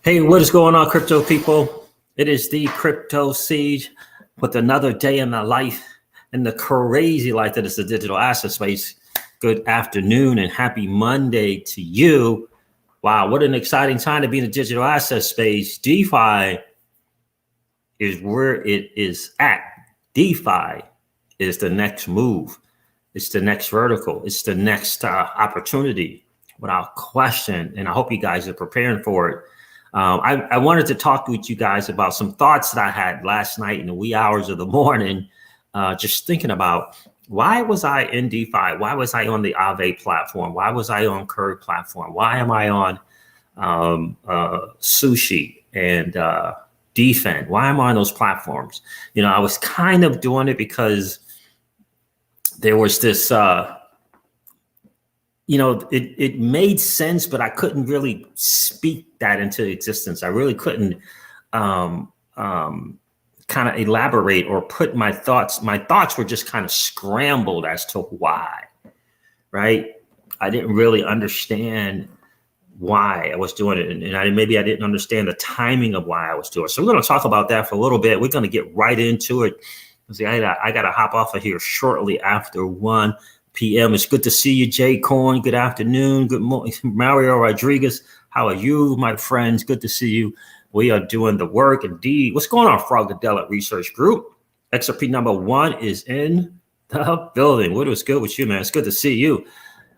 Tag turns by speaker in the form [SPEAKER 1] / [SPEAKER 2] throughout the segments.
[SPEAKER 1] Hey, what is going on, crypto people? It is the Crypto Siege with another day in my life and the crazy life that is the digital asset space. Good afternoon and happy Monday to you. Wow, what an exciting time to be in the digital asset space. DeFi is where it is at. DeFi is the next move. It's the next vertical. It's the next opportunity without question. And I hope you guys are preparing for it. I wanted to talk with you guys about some thoughts that I had last night in the wee hours of the morning, just thinking about why was I in DeFi? Why was I on the Aave platform? Why was I on Curve platform? Why am I on Sushi and Defend? Why am I on those platforms? You know, I was kind of doing it because there was this it made sense, but I couldn't really speak that into existence. I really couldn't kind of elaborate or put my thoughts. My thoughts were just kind of scrambled as to why, right? I didn't really understand why I was doing it. And maybe I didn't understand the timing of why I was doing it. So we're going to talk about that for a little bit. We're going to get right into it. See, I got to hop off of here shortly after 1 p.m. It's good to see you, Jay Coyne. Good afternoon. Good morning, Mario Rodriguez. How are you, my friends? Good to see you. We are doing the work indeed. What's going on, Frogdadelic Research Group? XRP number 1 is in the building. What was good with you, man? It's good to see you.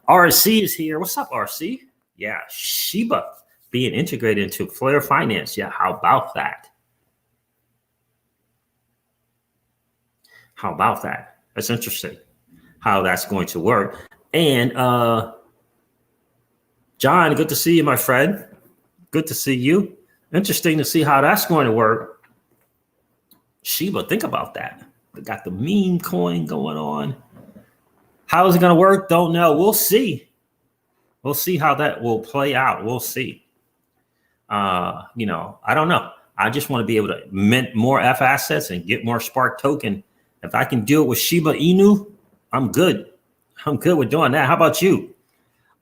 [SPEAKER 1] RC is here. What's up, RC? Yeah, Shiba being integrated into Flare Finance. Yeah, how about that? How about that? That's interesting how that's going to work. And John, good to see you, my friend. Good to see you. Interesting to see how that's going to work. Shiba, think about that. We got the meme coin going on. How is it going to work? Don't know. We'll see. We'll see how that will play out. We'll see. I don't know. I just want to be able to mint more F assets and get more Spark token. If I can do it with Shiba Inu, I'm good. I'm good with doing that. How about you?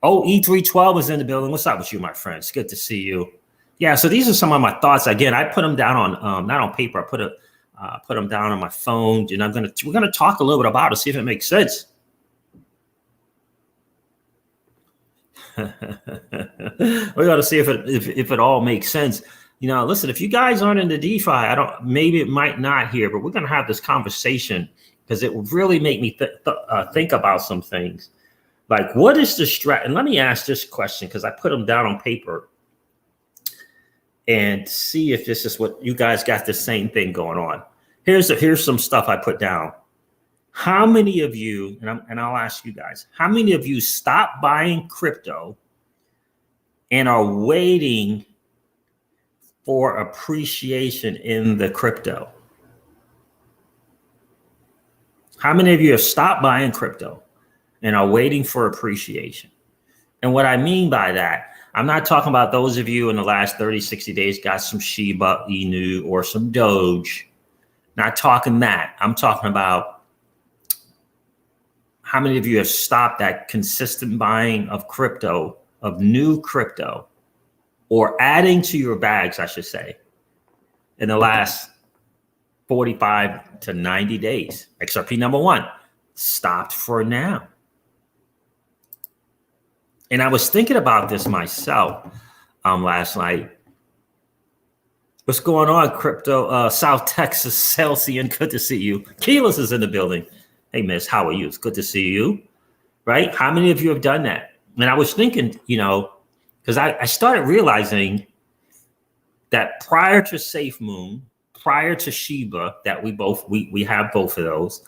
[SPEAKER 1] Oh, E312 is in the building. What's up with you, my friends? Good to see you. Yeah, so these are some of my thoughts. Again, I put them down on not on paper. I put them down on my phone, and we're gonna talk a little bit about it, see if it makes sense. We got to see if it all makes sense. You know, listen, if you guys aren't into DeFi, maybe it might not here, but we're gonna have this conversation because it will really make me think about some things. Like, what is the strat? And let me ask this question because I put them down on paper and see if this is what you guys got the same thing going on. Here's some stuff I put down. How many of you, and I'll ask you guys, how many of you stop buying crypto and are waiting for appreciation in the crypto? How many of you have stopped buying crypto and are waiting for appreciation? And what I mean by that, I'm not talking about those of you in the last 30, 60 days got some Shiba Inu or some Doge. Not talking that. I'm talking about how many of you have stopped that consistent buying of crypto, of new crypto, or adding to your bags, I should say, in the last 45 to 90 days. XRP number 1 stopped for now. And I was thinking about this myself last night. What's going on, crypto? South Texas, Celsian, good to see you. Keyless is in the building. Hey, miss, how are you? It's good to see you, right? How many of you have done that? And I was thinking, because I started realizing that prior to SafeMoon, prior to Shiba, that we have both of those,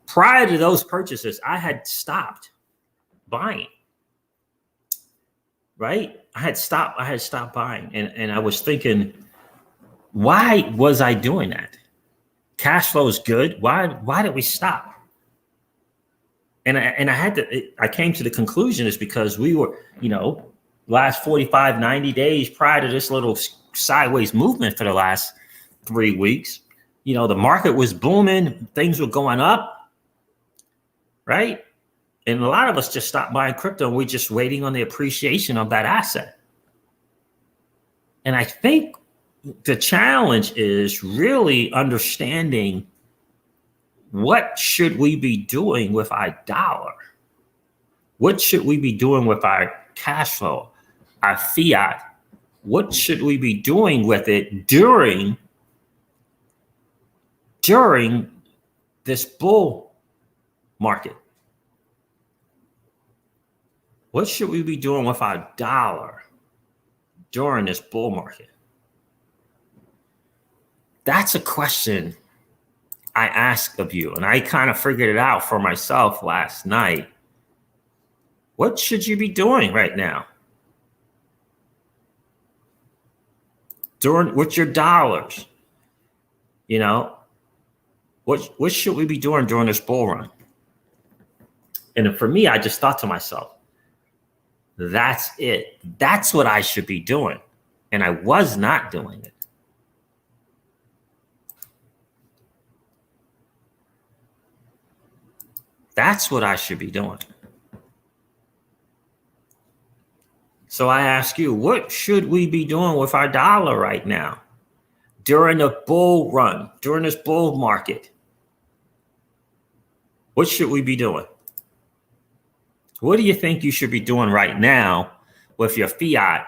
[SPEAKER 1] prior to those purchases, I had stopped buying, right? I had stopped buying. And I was thinking, why was I doing that? Cash flow is good. Why did we stop? And I came to the conclusion is because we were, last 45, 90 days prior to this little sideways movement for the last 3 weeks, the market was booming. Things were going up, right? And a lot of us just stopped buying crypto and we're just waiting on the appreciation of that asset. And I think the challenge is really understanding what should we be doing with our dollar? What should we be doing with our cash flow, our fiat? What should we be doing with it during this bull market? What should we be doing with our dollar during this bull market? That's a question I ask of you, and I kind of figured it out for myself last night. What should you be doing right now? With your dollars, you know, what should we be doing during this bull run? And for me, I just thought to myself, that's it. That's what I should be doing. And I was not doing it. That's what I should be doing. So I ask you, what should we be doing with our dollar right now during a bull run, during this bull market? What should we be doing? What do you think you should be doing right now with your fiat?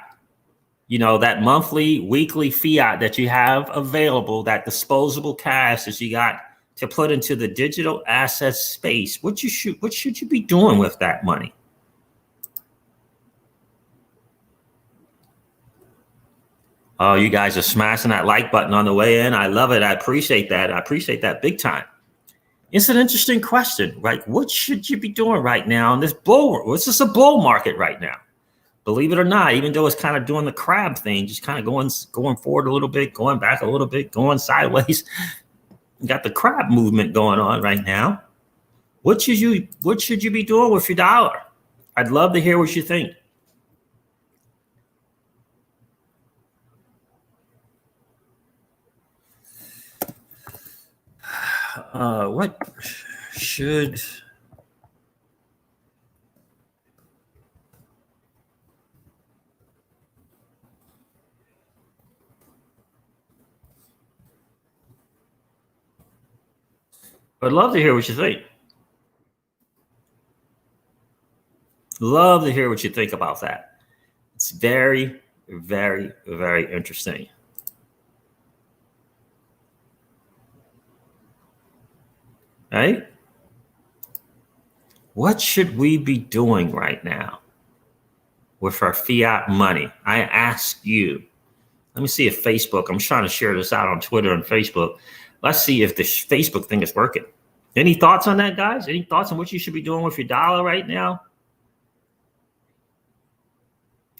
[SPEAKER 1] You know, that monthly, weekly fiat that you have available, that disposable cash that you got to put into the digital asset space. What should you be doing with that money? Oh, you guys are smashing that like button on the way in. I love it. I appreciate that. I appreciate that big time. It's an interesting question, right? What should you be doing right now in this bull? This is a bull market right now. Believe it or not, even though it's kind of doing the crab thing, just kind of going forward a little bit, going back a little bit, going sideways. You got the crab movement going on right now. What should you be doing with your dollar? I'd love to hear what you think. What should I'd love to hear what you think. Love to hear what you think about that. It's very, very, very interesting. Right? What should we be doing right now with our fiat money? I ask you. Let me see if Facebook, I'm trying to share this out on Twitter and Facebook. Let's see if the Facebook thing is working. Any thoughts on that, guys? Any thoughts on what you should be doing with your dollar right now?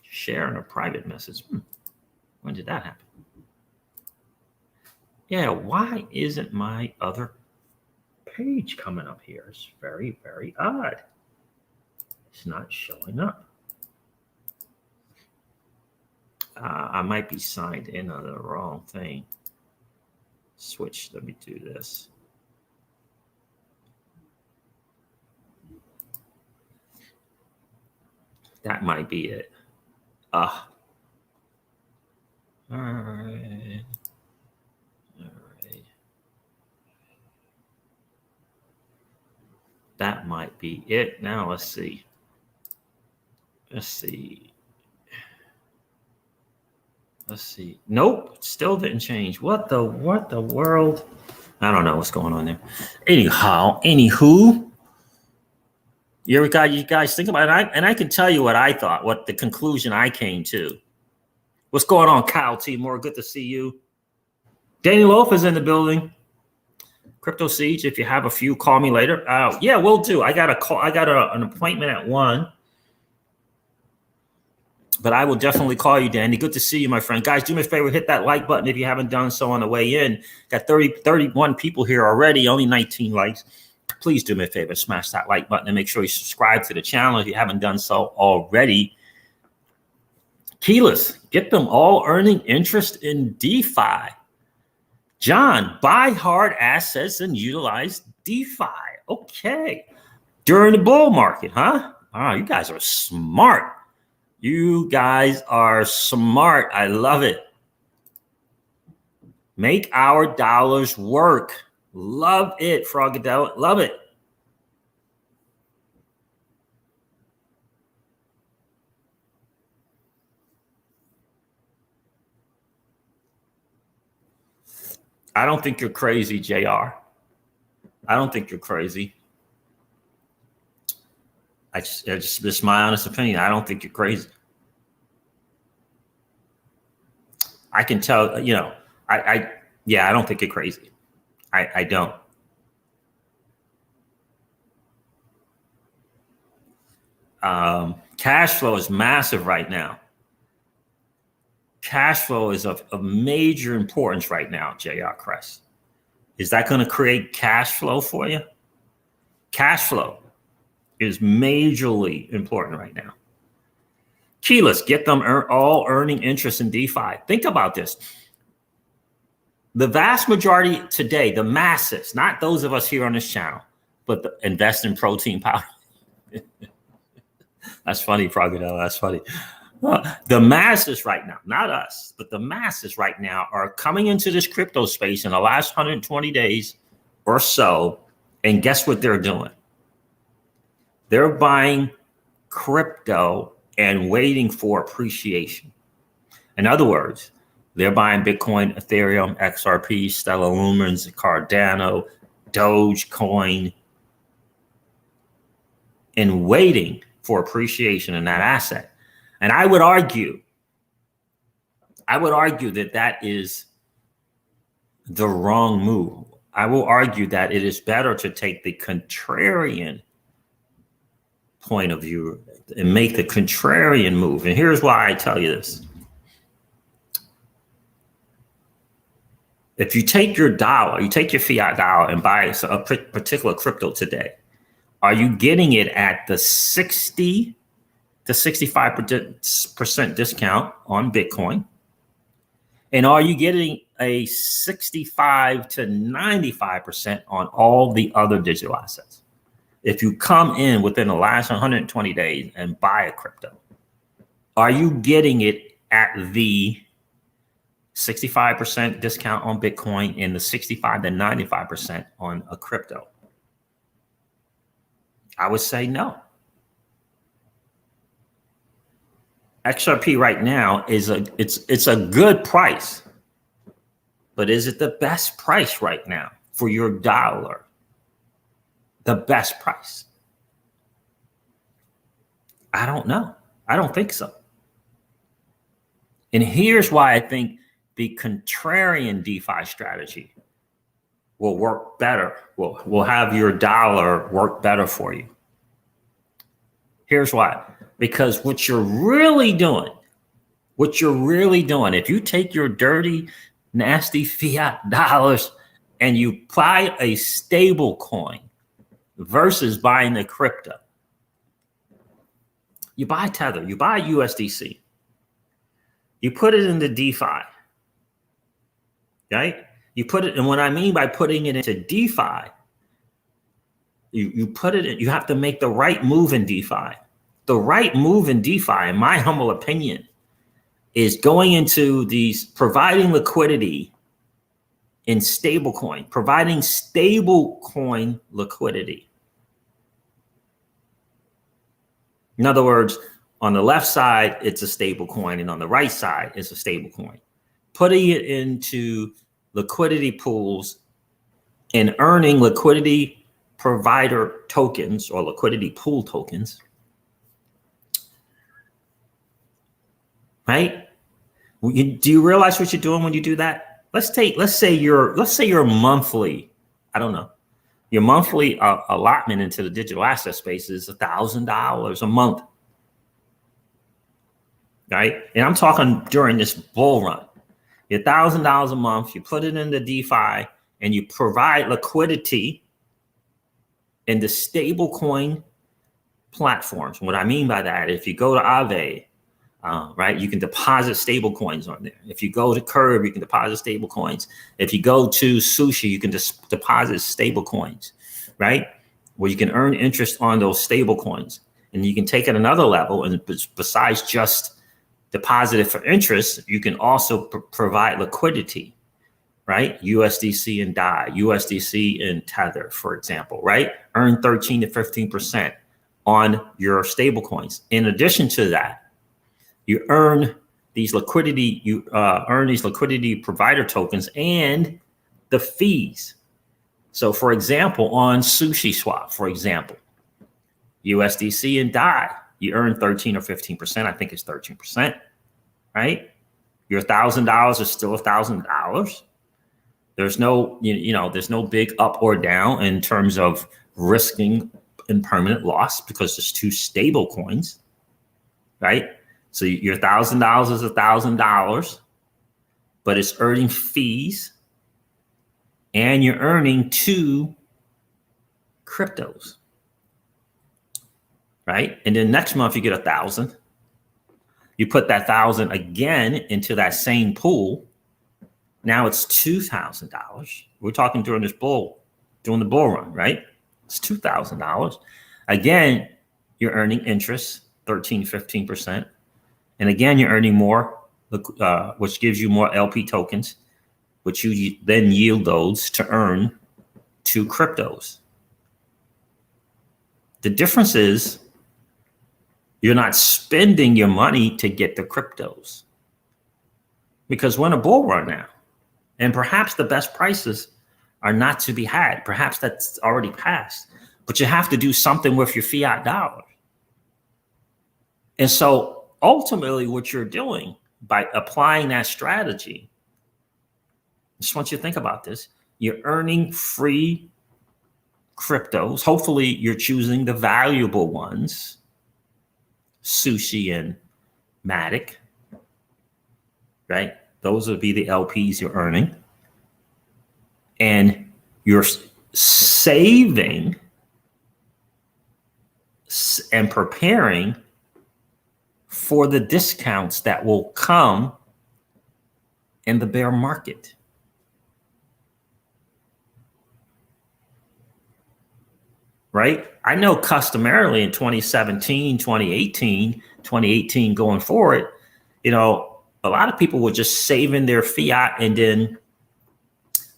[SPEAKER 1] Sharing a private message. When did that happen? Yeah, why isn't my other page coming up here? It's very, very odd. It's not showing up. I might be signed in on the wrong thing. Switch, let me do this. That might be it. All right. That might be it. Now let's see. Nope, still didn't change. What the world? I don't know what's going on there. Anywho, you guys think about it, and I can tell you what I thought, what the conclusion I came to. What's going on, Kyle Timor? Good to see you. Danny Loaf is in the building. Crypto Siege, if you have a few, call me later. Yeah, we'll do. I got an appointment at 1. But I will definitely call you, Danny. Good to see you, my friend. Guys, do me a favor, hit that like button if you haven't done so on the way in. Got 31 people here already, only 19 likes. Please do me a favor, smash that like button and make sure you subscribe to the channel if you haven't done so already. Keyless, get them all earning interest in DeFi. John, buy hard assets and utilize DeFi. Okay. During the bull market, huh? Oh, you guys are smart. You guys are smart. I love it. Make our dollars work. Love it, Froggadell. Love it. I don't think you're crazy, JR. I don't think you're crazy. Just my honest opinion. I don't think you're crazy. I can tell, you know, I don't think you're crazy. I don't. Cash flow is massive right now. Cash flow is of major importance right now, JR Crest. Is that going to create cash flow for you? Cash flow is majorly important right now. Keyless, get them all earning interest in DeFi. Think about this. The vast majority today, the masses, not those of us here on this channel, but invest in protein powder. That's funny, Froggadell. That's funny. The masses right now, not us, but the masses right now are coming into this crypto space in the last 120 days or so. And guess what they're doing? They're buying crypto and waiting for appreciation. In other words, they're buying Bitcoin, Ethereum, XRP, Stellar Lumens, Cardano, Dogecoin, and waiting for appreciation in that asset. And I would argue that that is the wrong move. I will argue that it is better to take the contrarian point of view and make the contrarian move. And here's why I tell you this. If you take your dollar, you take your fiat dollar and buy a particular crypto today, are you getting it at the 60 to 65% discount on Bitcoin? And are you getting a 65 to 95% on all the other digital assets? If you come in within the last 120 days and buy a crypto, are you getting it at the 65% discount on Bitcoin and the 65 to 95% on a crypto? I would say no. XRP right now is it's a good price, but is it the best price right now for your dollar? The best price? I don't know. I don't think so. And here's why I think the contrarian DeFi strategy will work better. Will have your dollar work better for you. Here's why. Because what you're really doing, if you take your dirty, nasty fiat dollars and you buy a stable coin versus buying the crypto, you buy Tether, you buy USDC, you put it into DeFi, right? You put it, and what I mean by putting it into DeFi, you put it in, you have to make the right move in DeFi. The right move in DeFi, in my humble opinion, is going into these, providing liquidity in stablecoin, providing stablecoin liquidity. In other words, on the left side, it's a stablecoin, and on the right side, it's a stablecoin. Putting it into liquidity pools and earning liquidity provider tokens or liquidity pool tokens. Right? Do you realize what you're doing when you do that? Let's say your monthly, I don't know, your monthly allotment into the digital asset space is $1,000 a month. Right? And I'm talking during this bull run. Your $1,000 a month, you put it into DeFi and you provide liquidity in the stablecoin platforms. What I mean by that, if you go to Aave, right, you can deposit stable coins on there. If you go to Curve, you can deposit stable coins. If you go to Sushi, you can just deposit stable coins, right? Where you can earn interest on those stable coins. And you can take it another level. And besides just deposit it for interest, you can also provide liquidity right? USDC and DAI, USDC and Tether, for example, right? Earn 13 to 15% on your stable coins. In addition to that, you earn these liquidity, provider tokens and the fees. So for example, on SushiSwap, for example, USDC and DAI, you earn 13 or 15%. I think it's 13%, right? Your $1,000 is still $1,000. There's no, there's no big up or down in terms of risking impermanent loss because there's two stable coins, right? So your $1,000 is $1,000, but it's earning fees, and you're earning two cryptos, right? And then next month you get 1,000. You put that 1,000 again into that same pool. Now it's $2,000. We're talking during the bull run, right? It's $2,000. Again, you're earning interest, 13, 15%. And again, you're earning more, which gives you more LP tokens, which you then yield those to earn two cryptos. The difference is you're not spending your money to get the cryptos, because we're in a bull run now. And perhaps the best prices are not to be had. Perhaps that's already passed, but you have to do something with your fiat dollar. And so ultimately what you're doing by applying that strategy, I just want you to think about this. You're earning free cryptos. Hopefully you're choosing the valuable ones, Sushi and Matic, right? Those would be the LPs you're earning. And you're saving and preparing for the discounts that will come in the bear market. Right? I know customarily in 2017, 2018 going forward, a lot of people were just saving their fiat and then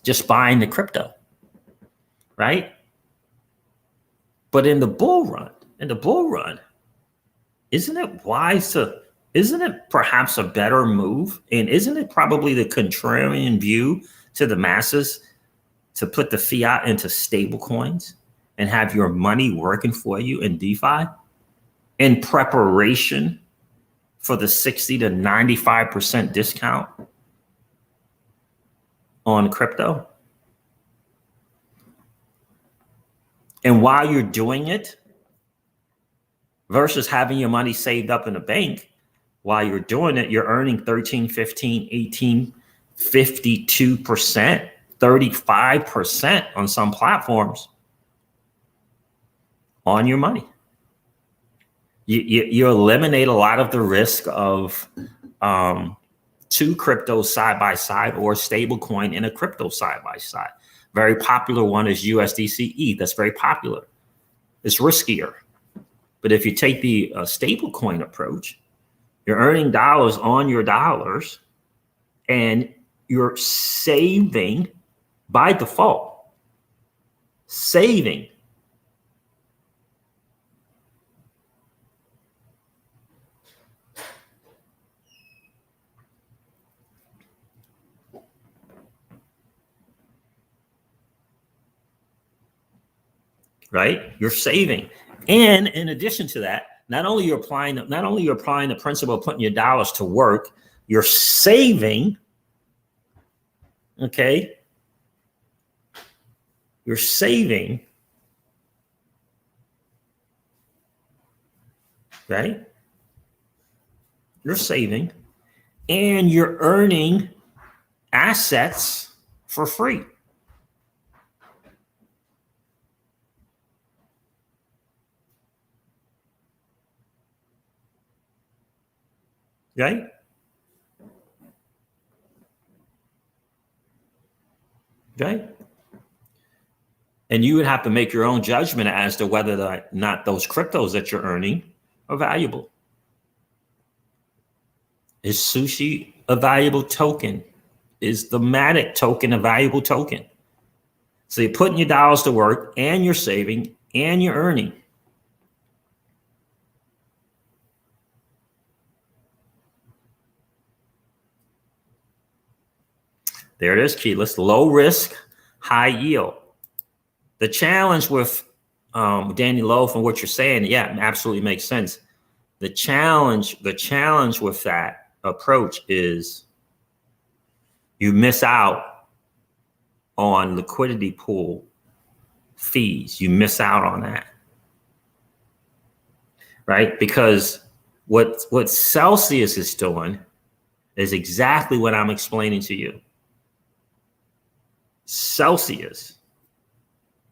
[SPEAKER 1] just buying the crypto, right? But in the bull run, isn't it perhaps a better move? And isn't it probably the contrarian view to the masses to put the fiat into stable coins and have your money working for you in DeFi in preparation for the 60 to 95% discount on crypto? And while you're doing it, versus having your money saved up in a bank, while you're doing it, you're earning 13, 15, 18, 52%, 35% on some platforms on your money. You eliminate a lot of the risk of two cryptos side by side or stablecoin in a crypto side by side. Very popular one is USDC ETH. That's very popular. It's riskier. But if you take the stablecoin approach, you're earning dollars on your dollars and you're saving by default. Saving. Right? You're saving. And in addition to that, not only you're applying the principle of putting your dollars to work, you're saving. Okay. You're saving. Right? You're saving and you're earning assets for free. Right? Right? And you would have to make your own judgment as to whether or not those cryptos that you're earning are valuable. Is Sushi a valuable token? is the Matic token, a valuable token. So you're putting your dollars to work, and you're saving, and you're earning. There it is, keyless. Low risk, high yield. The challenge with Danny Lowe, from what you're saying, yeah, it absolutely makes sense. The challenge with that approach is you miss out on liquidity pool fees. You miss out on that, right? Because what Celsius is doing is exactly what I'm explaining to you. Celsius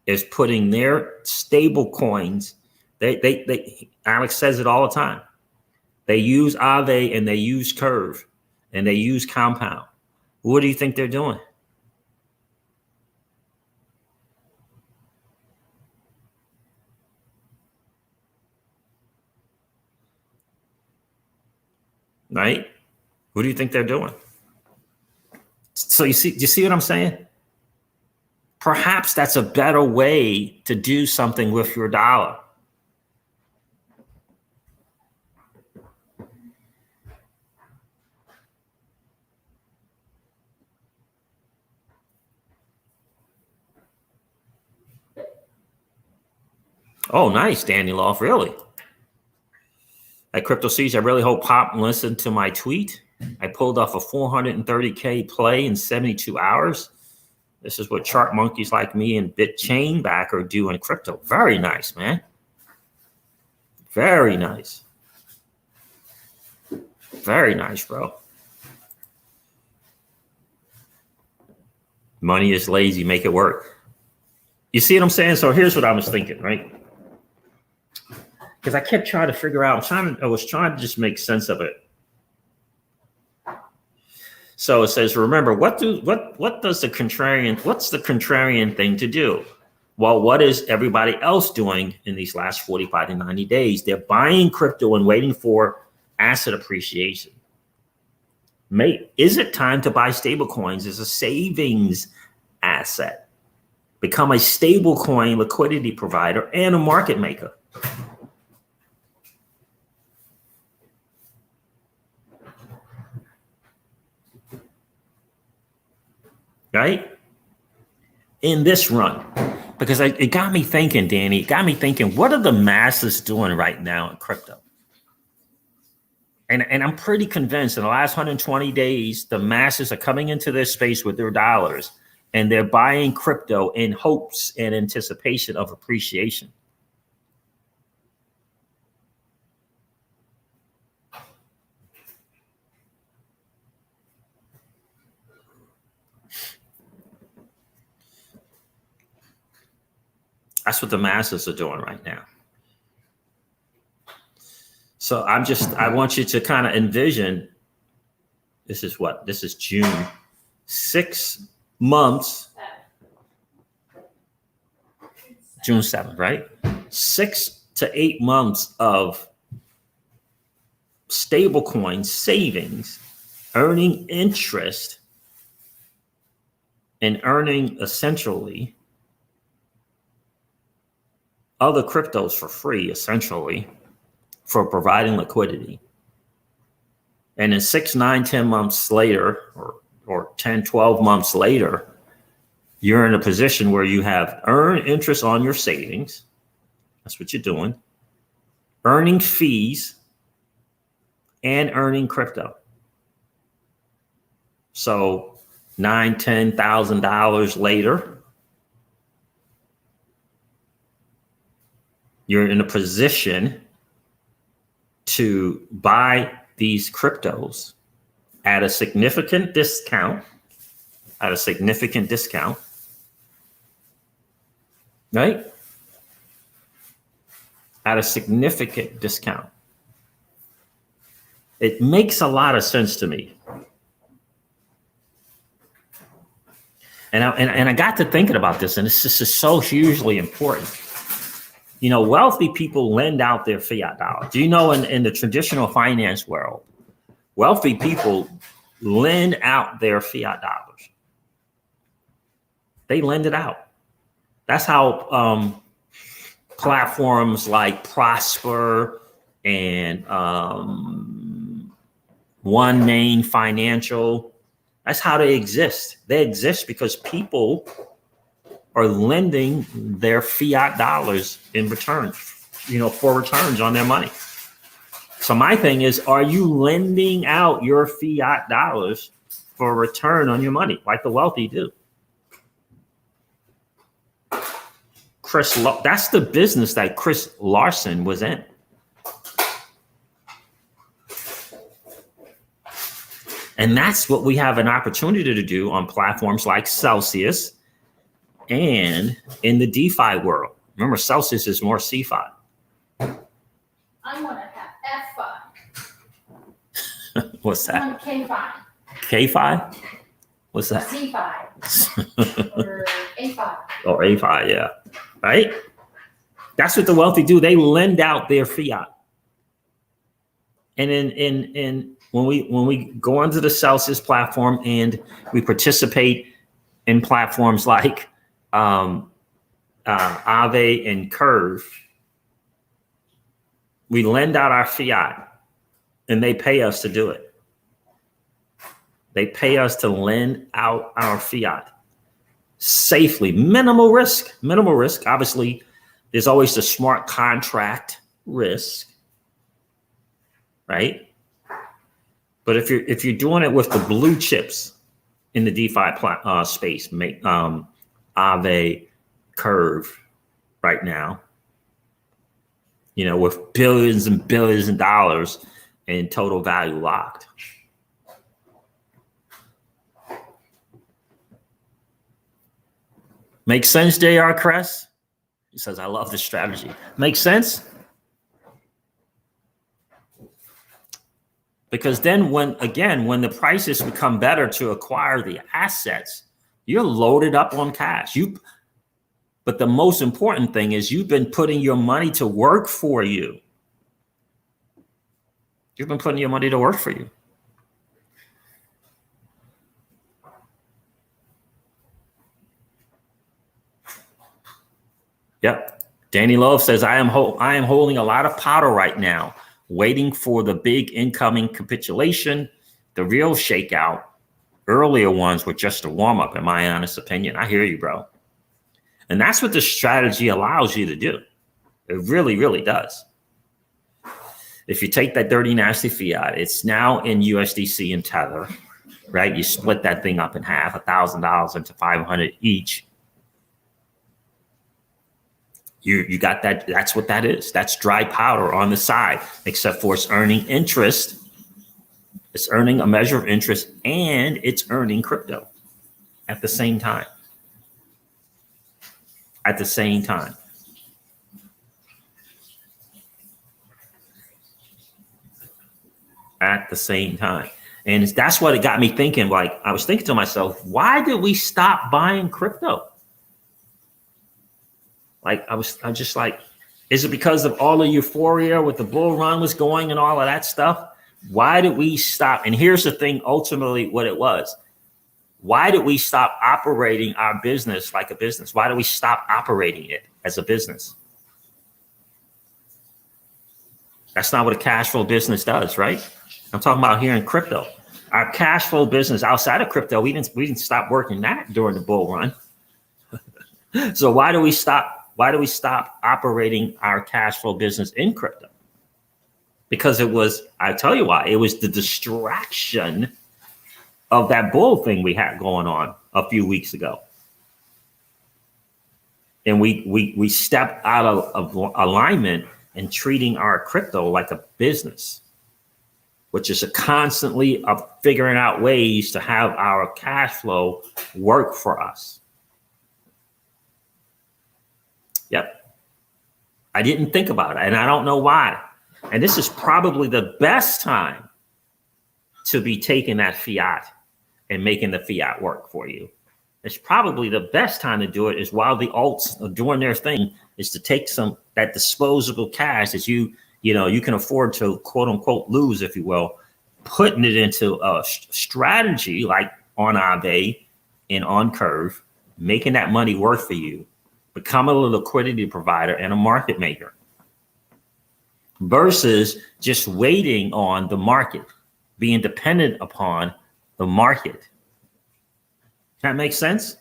[SPEAKER 1] is putting their stable coins. They Alex says it all the time. They use Aave and they use Curve and they use Compound. What do you think they're doing? Right? What do you think they're doing? So you see what I'm saying? Perhaps that's a better way to do something with your dollar. Oh, nice, Danny Loft, really? At Crypto Siege, I really hope Pop listened to my tweet. I pulled off a 430K play in 72 hours. This is what chart monkeys like me and BitChain backer do in crypto. Very nice, man. Very nice. Very nice, bro. Money is lazy. Make it work. You see what I'm saying? So here's what I was thinking, right? Because I kept trying to figure out. I was trying to just make sense of it. So it says, remember, what's the contrarian thing to do? Well, what is everybody else doing in these last 45 to 90 days? They're buying crypto and waiting for asset appreciation. Is it time to buy stablecoins as a savings asset? Become a stablecoin liquidity provider and a market maker. Right? In this run, because it got me thinking, Danny, it got me thinking, what are the masses doing right now in crypto? And I'm pretty convinced in the last 120 days, the masses are coming into this space with their dollars and they're buying crypto in hopes and anticipation of appreciation. That's what the masses are doing right now. So I want you to kind of envision, this is June, 6 months, June 7th, right? 6 to 8 months of stablecoin savings, earning interest and earning essentially other cryptos for free, essentially, for providing liquidity. And then 6, 9, 10 months later, or 10, 12 months later, you're in a position where you have earned interest on your savings. That's what you're doing. Earning fees and earning crypto. So $9,000, $10,000 later, you're in a position to buy these cryptos at a significant discount, right? At a significant discount. It makes a lot of sense to me. And I got to thinking about this, and this is so hugely important. You know, wealthy people lend out their fiat dollars. Do you know in the traditional finance world, wealthy people lend out their fiat dollars. They lend it out. That's how platforms like Prosper and One Main Financial, that's how they exist. They exist because people are lending their fiat dollars in return, for returns on their money. So my thing is, are you lending out your fiat dollars for a return on your money like the wealthy do? That's the business that Chris Larson was in. And that's what we have an opportunity to do on platforms like Celsius and in the DeFi world. Remember, Celsius is more CFI.
[SPEAKER 2] I want to have F5.
[SPEAKER 1] What's that?
[SPEAKER 2] I want K5.
[SPEAKER 1] K5? What's that?
[SPEAKER 2] C5 or A5.
[SPEAKER 1] Or A5, yeah. Right? That's what the wealthy do. They lend out their fiat. And when we go onto the Celsius platform and we participate in platforms like Aave and Curve, we lend out our fiat and they pay us to do it. They pay us to lend out our fiat safely. Minimal risk. Obviously, there's always the smart contract risk, right? But if you're doing it with the blue chips in the DeFi space, Aave, Curve, right now, with billions and billions of dollars in total value locked. Makes sense, JR Cress? He says, I love this strategy. Makes sense? Because then when the prices become better to acquire the assets, you're loaded up on cash. But the most important thing is you've been putting your money to work for you. You've been putting your money to work for you. Yep. Danny Love says, I am holding a lot of powder right now, waiting for the big incoming capitulation, the real shakeout. Earlier ones were just a warm up, in my honest opinion. I hear you, bro. And that's what the strategy allows you to do. It really, really does. If you take that dirty, nasty fiat, it's now in USDC and Tether, right? You split that thing up in half, $1,000 into 500 each. You got that. That's what that is. That's dry powder on the side, except for it's earning interest. It's earning a measure of interest and it's earning crypto at the same time. At the same time. At the same time. And that's what it got me thinking. Like, I was thinking to myself, why did we stop buying crypto? Like, I was just like, is it because of all the euphoria with the bull run was going and all of that stuff? Why did we stop? And here's the thing, ultimately what it was. Why did we stop operating our business like a business? Why did we stop operating it as a business? That's not what a cash flow business does, right? I'm talking about here in crypto. Our cash flow business outside of crypto, we didn't stop working that during the bull run. So why do we stop operating our cash flow business in crypto? Because I tell you why, it was the distraction of that bull thing we had going on a few weeks ago. And we stepped out of alignment and treating our crypto like a business, which is constantly figuring out ways to have our cash flow work for us. Yep. I didn't think about it, and I don't know why. And this is probably the best time to be taking that fiat and making the fiat work for you. It's probably the best time to do it is while the alts are doing their thing, is to take that disposable cash that you can afford to quote unquote lose, if you will, putting it into a strategy like on Aave and on Curve, making that money work for you, become a liquidity provider and a market maker versus just waiting on the market, being dependent upon the market. That makes sense?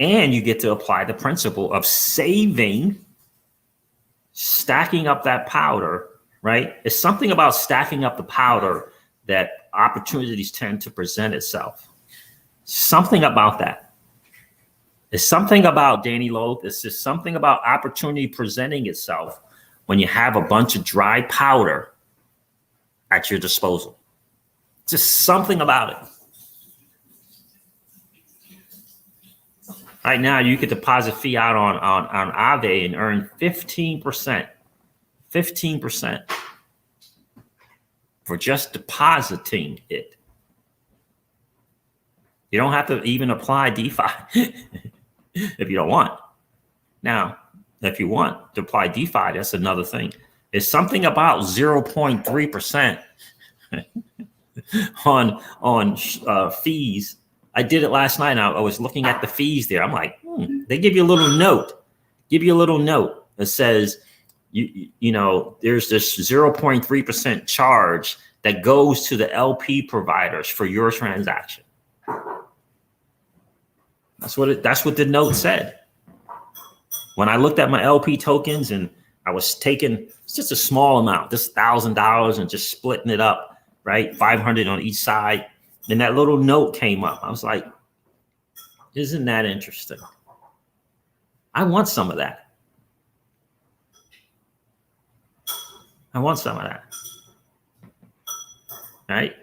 [SPEAKER 1] And you get to apply the principle of saving, stacking up that powder, right? It's something about stacking up the powder that opportunities tend to present itself. Something about that. It's something about Danny Loth. It's just something about opportunity presenting itself when you have a bunch of dry powder at your disposal. Just something about it. Right now, you could deposit fiat on Aave and earn 15%. 15% for just depositing it. You don't have to even apply DeFi if you don't want. Now, if you want to apply DeFi, that's another thing. It's something about 0.3% on fees. I did it last night. I was looking at the fees there. I'm like, they give you a little note. That says, you know, there's this 0.3% charge that goes to the LP providers for your transaction. That's what the note said. When I looked at my LP tokens and I was taking just a small amount, just $1,000 and just splitting it up, right? 500 on each side. And that little note came up. I was like, isn't that interesting? I want some of that. I want some of that. Right?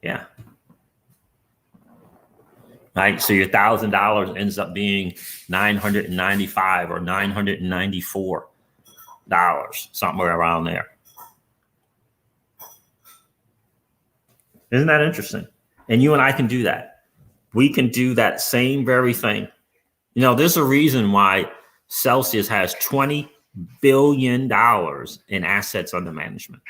[SPEAKER 1] Yeah. Right. So your $1,000 ends up being $995 or $994, somewhere around there. Isn't that interesting? And you and I can do that. We can do that same very thing. You know, there's a reason why Celsius has $20 billion in assets under management.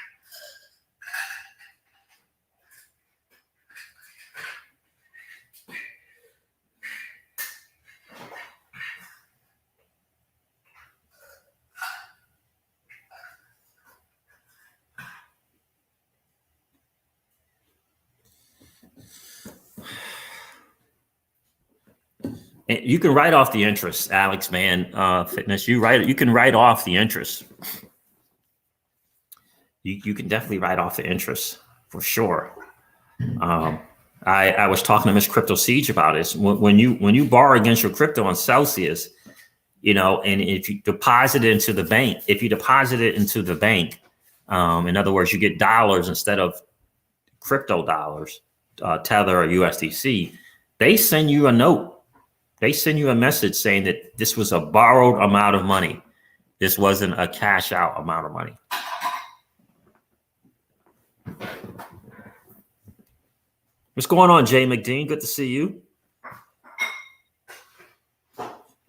[SPEAKER 1] And you can write off the interest, Alex, man. Fitness, you can write off the interest. You can definitely write off the interest for sure. I was talking to Miss Crypto Siege about this. When you borrow against your crypto on Celsius, you know, and if you deposit it into the bank, in other words, you get dollars instead of crypto dollars, Tether or USDC, they send you a note. They send you a message saying that this was a borrowed amount of money. This wasn't a cash out amount of money. What's going on, Jay McDean? Good to see you.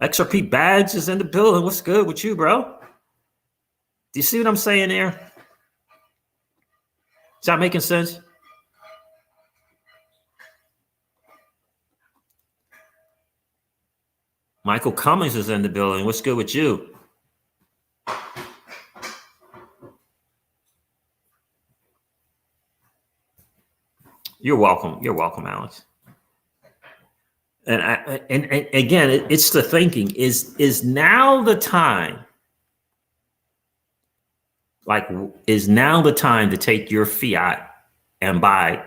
[SPEAKER 1] XRP Badge is in the building. What's good with you, bro? Do you see what I'm saying there? Is that making sense? Michael Cummings is in the building. What's good with you? You're welcome. You're welcome, Alex. And again, it's the thinking is now the time. Like, is now the time to take your fiat and buy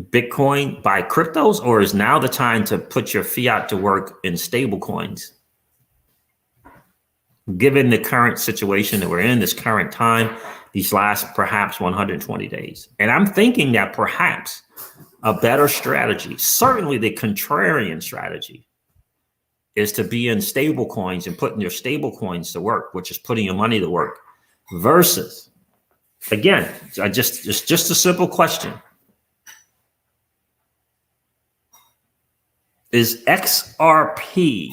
[SPEAKER 1] Bitcoin, buy cryptos, or is now the time to put your fiat to work in stable coins? Given the current situation that we're in, this current time, these last perhaps 120 days. And I'm thinking that perhaps a better strategy, certainly the contrarian strategy, is to be in stable coins and putting your stable coins to work, which is putting your money to work, versus, again, it's just a simple question. Is XRP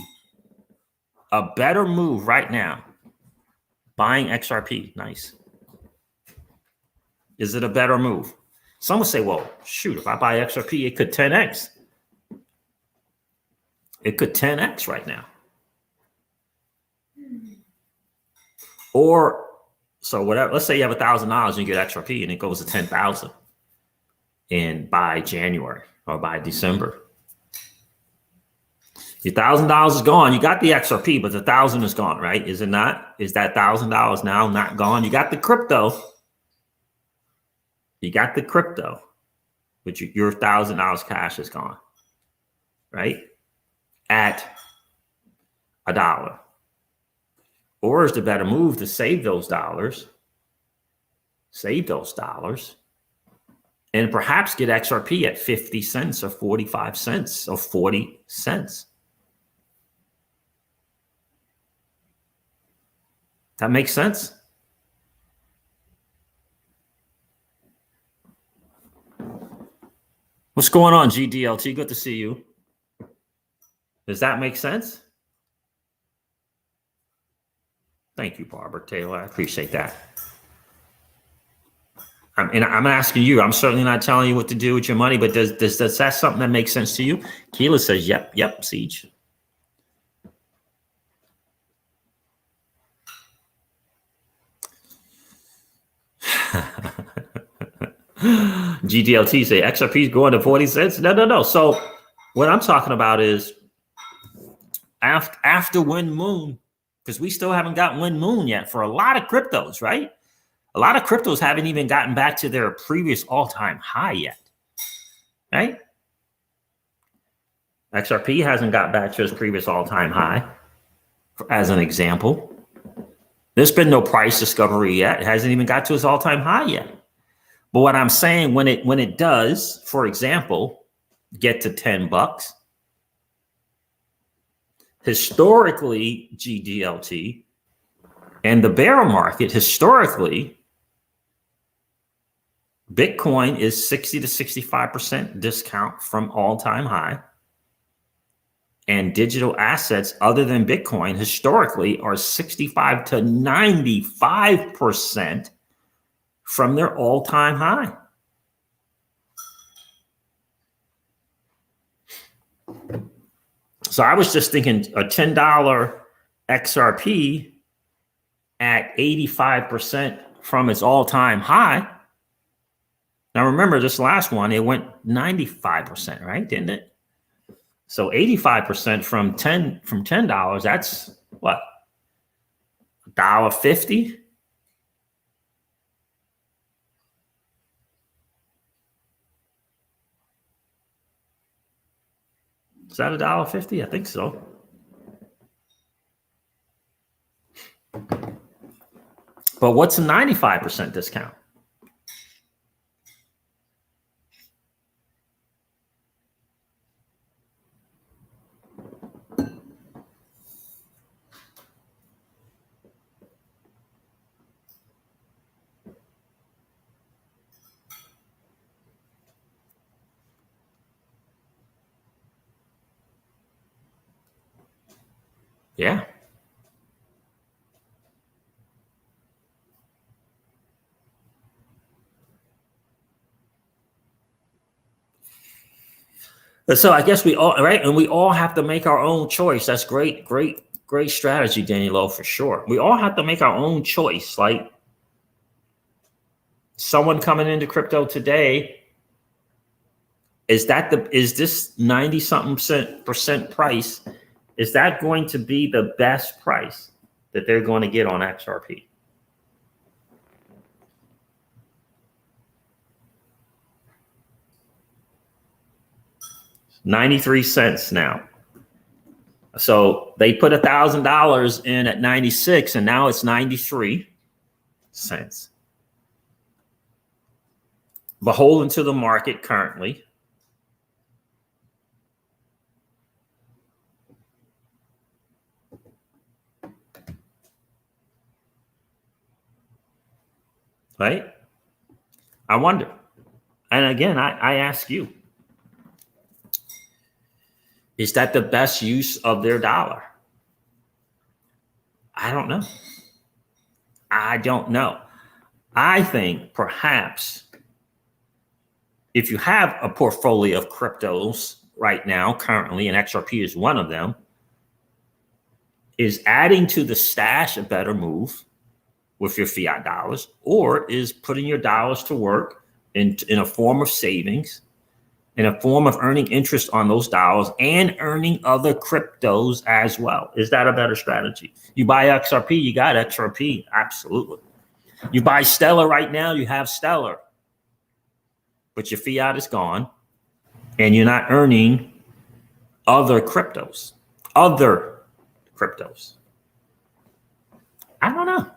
[SPEAKER 1] a better move right now? Buying XRP, nice. Is it a better move? Some will say, well, shoot, if I buy XRP, it could 10x. It could 10x right now. Or, so whatever, let's say you have $1,000 and you get XRP and it goes to 10,000 by January or by December. Your $1,000 is gone. You got the XRP, but the 1,000 is gone, right? Is it not? Is that $1,000 now not gone? You got the crypto. You got the crypto, but your $1,000 cash is gone, right? At $1. Or is the better move to save those dollars, and perhaps get XRP at 50 cents or 45 cents or 40 cents. That makes sense? What's going on, GDLT? Good to see you. Does that make sense? Thank you, Barbara Taylor. I appreciate that. And I'm asking you. I'm certainly not telling you what to do with your money, but does that something that makes sense to you? Keela says, yep, Siege. GDLT say XRP is going to 40 cents. No. So what I'm talking about is after Wind Moon, because we still haven't got Wind Moon yet for a lot of cryptos, right? A lot of cryptos haven't even gotten back to their previous all-time high yet, right? XRP hasn't got back to its previous all-time high, as an example. There's been no price discovery yet. It hasn't even got to its all-time high yet. But what I'm saying, when it does, for example, get to $10, historically, GDLT, and the bear market, historically, Bitcoin is 60 to 65% discount from all-time high. And digital assets other than Bitcoin historically are 65 to 95% from their all-time high. So I was just thinking a $10 XRP at 85% from its all-time high. Now remember this last one, it went 95%, right? Didn't it? So 85% from $10, that's what? $1.50? Is that $1.50? I think so. But what's a 95% discount? Yeah. So I guess we all, right? And we all have to make our own choice. That's great strategy, Danny Lowe, for sure. We all have to make our own choice. Like someone coming into crypto today, is this 90-something percent price? Is that going to be the best price that they're going to get on XRP? $0.93 now. So they put $1,000 in at 96 and now it's 93 cents. Beholden to the market currently. Right? I wonder. And again, I ask you, is that the best use of their dollar? I don't know. I don't know. I think perhaps if you have a portfolio of cryptos right now, currently, and XRP is one of them, is adding to the stash a better move with your fiat dollars, or is putting your dollars to work in a form of savings, in a form of earning interest on those dollars and earning other cryptos as well? Is that a better strategy? You buy XRP, you got XRP. Absolutely. You buy Stellar right now, you have Stellar. But your fiat is gone and you're not earning other cryptos. Other cryptos. I don't know.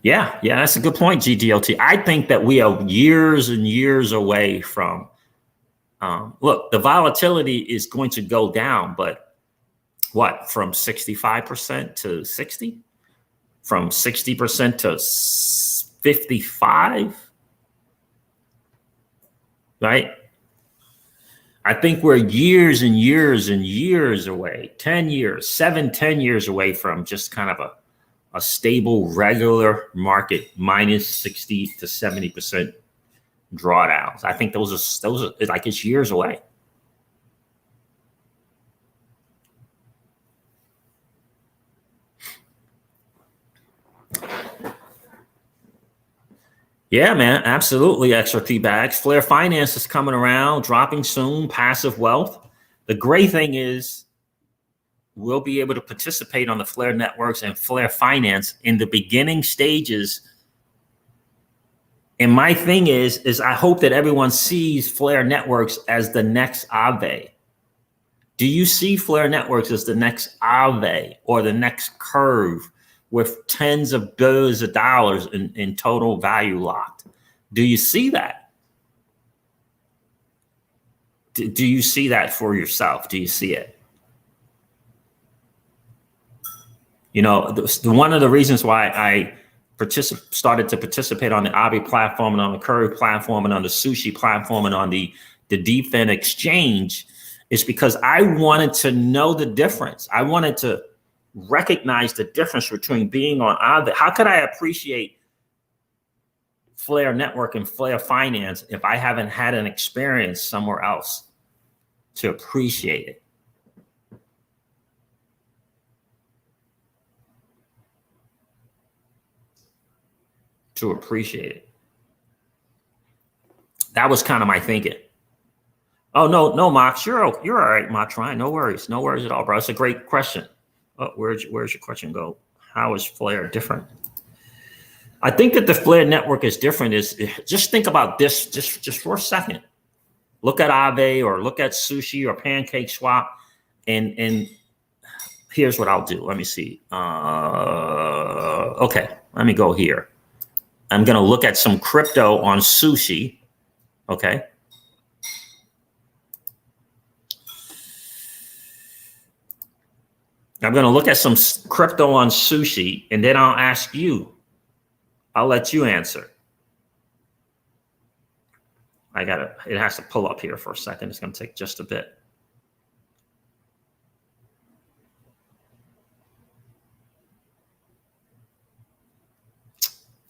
[SPEAKER 1] Yeah, that's a good point, GDLT. I think that we are years and years away from, look, the volatility is going to go down, but what, from 65% to 60? From 60% to 55? Right? I think we're years and years and years away, 10 years, 10 years away from just kind of a stable, regular market, minus 60 to 70% drawdowns. I think those are like, it's years away. Yeah, man, absolutely. XRP bags. Flare Finance is coming around, dropping soon, passive wealth. The great thing is we'll be able to participate on the Flare networks and Flare Finance in the beginning stages. And my thing is I hope that everyone sees Flare networks as the next Aave. Do you see Flare networks as the next Aave or the next Curve with tens of billions of dollars in total value locked? Do you see that? Do you see that for yourself? Do you see it? You know, one of the reasons why I started to participate on the Aave platform and on the Curve platform and on the Sushi platform and on the DeFi exchange is because I wanted to know the difference. I wanted to recognize the difference between being on Aave. How could I appreciate Flare Network and Flare Finance if I haven't had an experience somewhere else to appreciate it? To appreciate it. That was kind of my thinking. Oh, no, Mox, you're all right, Mox, Ryan. No worries at all, bro. It's a great question. Oh, where's your question go? How is Flare different? I think that the Flare network is different. Just think about this just for a second. Look at Aave or look at Sushi or Pancake Swap, and here's what I'll do. Let me see. Okay, let me go here. I'm going to look at some crypto on Sushi. Okay. I'm going to look at some crypto on Sushi, and then I'll ask you. I'll let you answer. It has to pull up here for a second. It's going to take just a bit.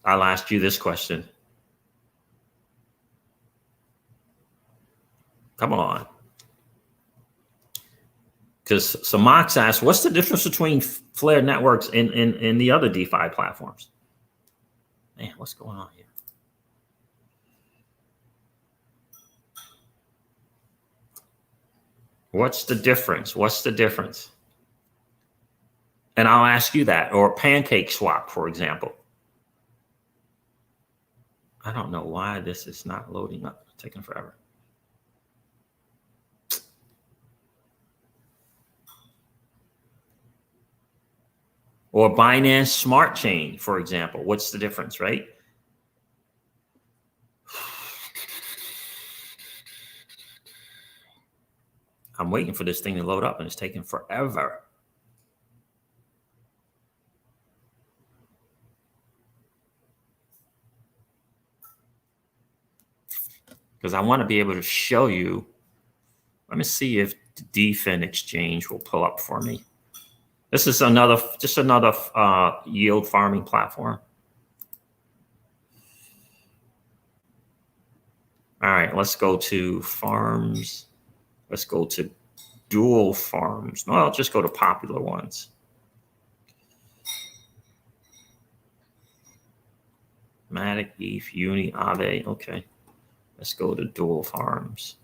[SPEAKER 1] I'll ask you this question. Come on. Because Mox asked, what's the difference between Flare networks and the other DeFi platforms? Man, what's going on here? What's the difference? What's the difference? And I'll ask you that. Or Pancake Swap, for example. I don't know why this is not loading up. It's taking forever. Or Binance Smart Chain, for example. What's the difference, right? I'm waiting for this thing to load up and it's taking forever. because I want to be able to show you. Let me see if the DeFi exchange will pull up for me. This is just another yield farming platform. All right, let's go to farms. Let's go to dual farms. No, I'll just go to popular ones. Matic, ETH, Uni, Aave. Okay, let's go to dual farms.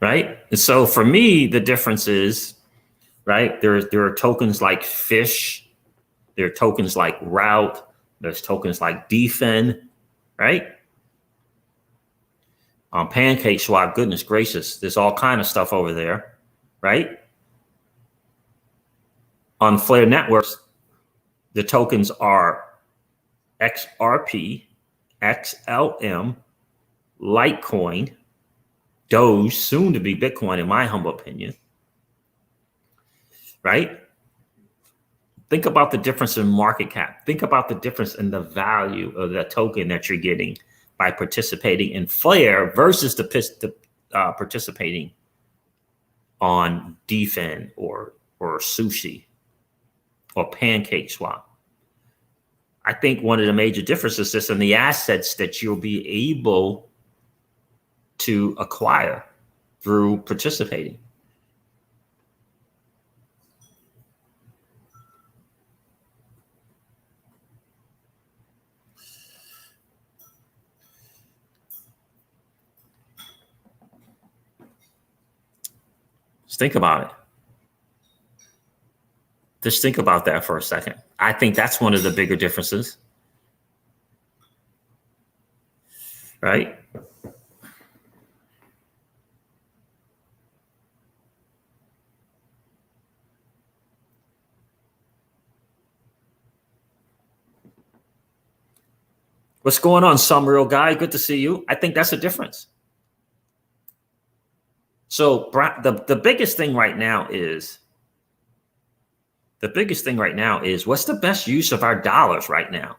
[SPEAKER 1] Right. And so for me, the difference is, right, there are tokens like Fish, there are tokens like Route, there's tokens like DeFi, right? Pancake Swap, goodness gracious, there's all kind of stuff over there, right? On Flare Networks, the tokens are XRP, XLM, Litecoin, Doge, soon to be Bitcoin, in my humble opinion, right? Think about the difference in market cap. Think about the difference in the value of the token that you're getting by participating in Flare versus the participating on DeFi or Sushi or Pancake Swap. I think one of the major differences is in the assets that you'll be able to acquire through participating. Just think about it. Just think about that for a second. I think that's one of the bigger differences, right? What's going on, some real guy? Good to see you. I think that's a difference. So the biggest thing right now is, what's the best use of our dollars right now?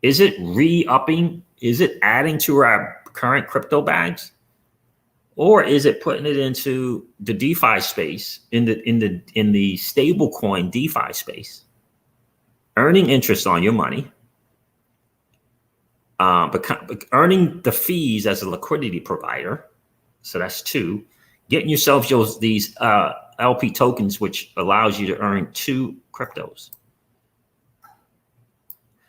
[SPEAKER 1] Is it re-upping? Is it adding to our current crypto bags? Or is it putting it into the DeFi space, in the stablecoin DeFi space, earning interest on your money, earning the fees as a liquidity provider? So that's two. Getting yourself these LP tokens, which allows you to earn 2 cryptos.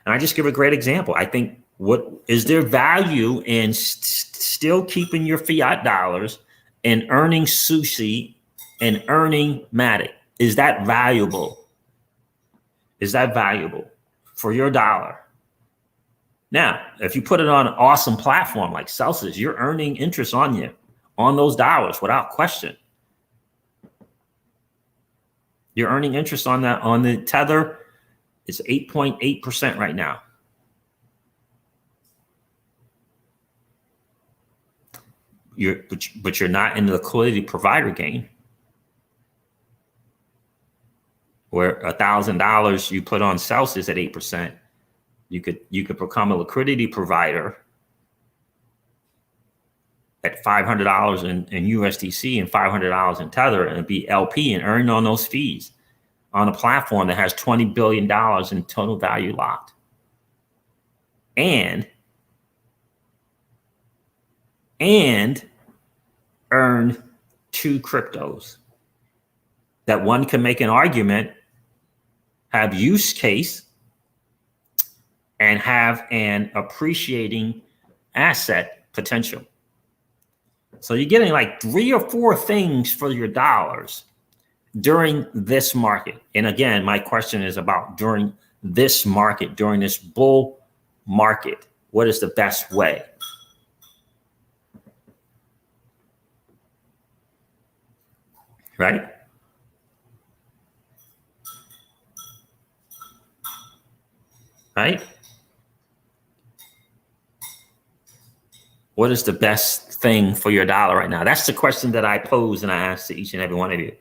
[SPEAKER 1] And I just give a great example. I think, what is there value in still keeping your fiat dollars and earning Sushi and earning Matic? Is that valuable? Is that valuable for your dollar? Now, if you put it on an awesome platform like Celsius, you're earning interest on those dollars without question. You're earning interest on that. On the Tether, it's 8.8% right now. But you're not in the liquidity provider game, where $1,000 you put on Celsius at 8%. You could become a liquidity provider at $500 in USDC and $500 in Tether, and be LP and earn on those fees on a platform that has $20 billion in total value locked. And earn 2 cryptos that one can make an argument, have use case, and have an appreciating asset potential. So you're getting like 3 or 4 things for your dollars during this market. And again, my question is about during this market, during this bull market, what is the best way? Right? Right? What is the best thing for your dollar right now? That's the question that I pose and I ask to each and every one of you.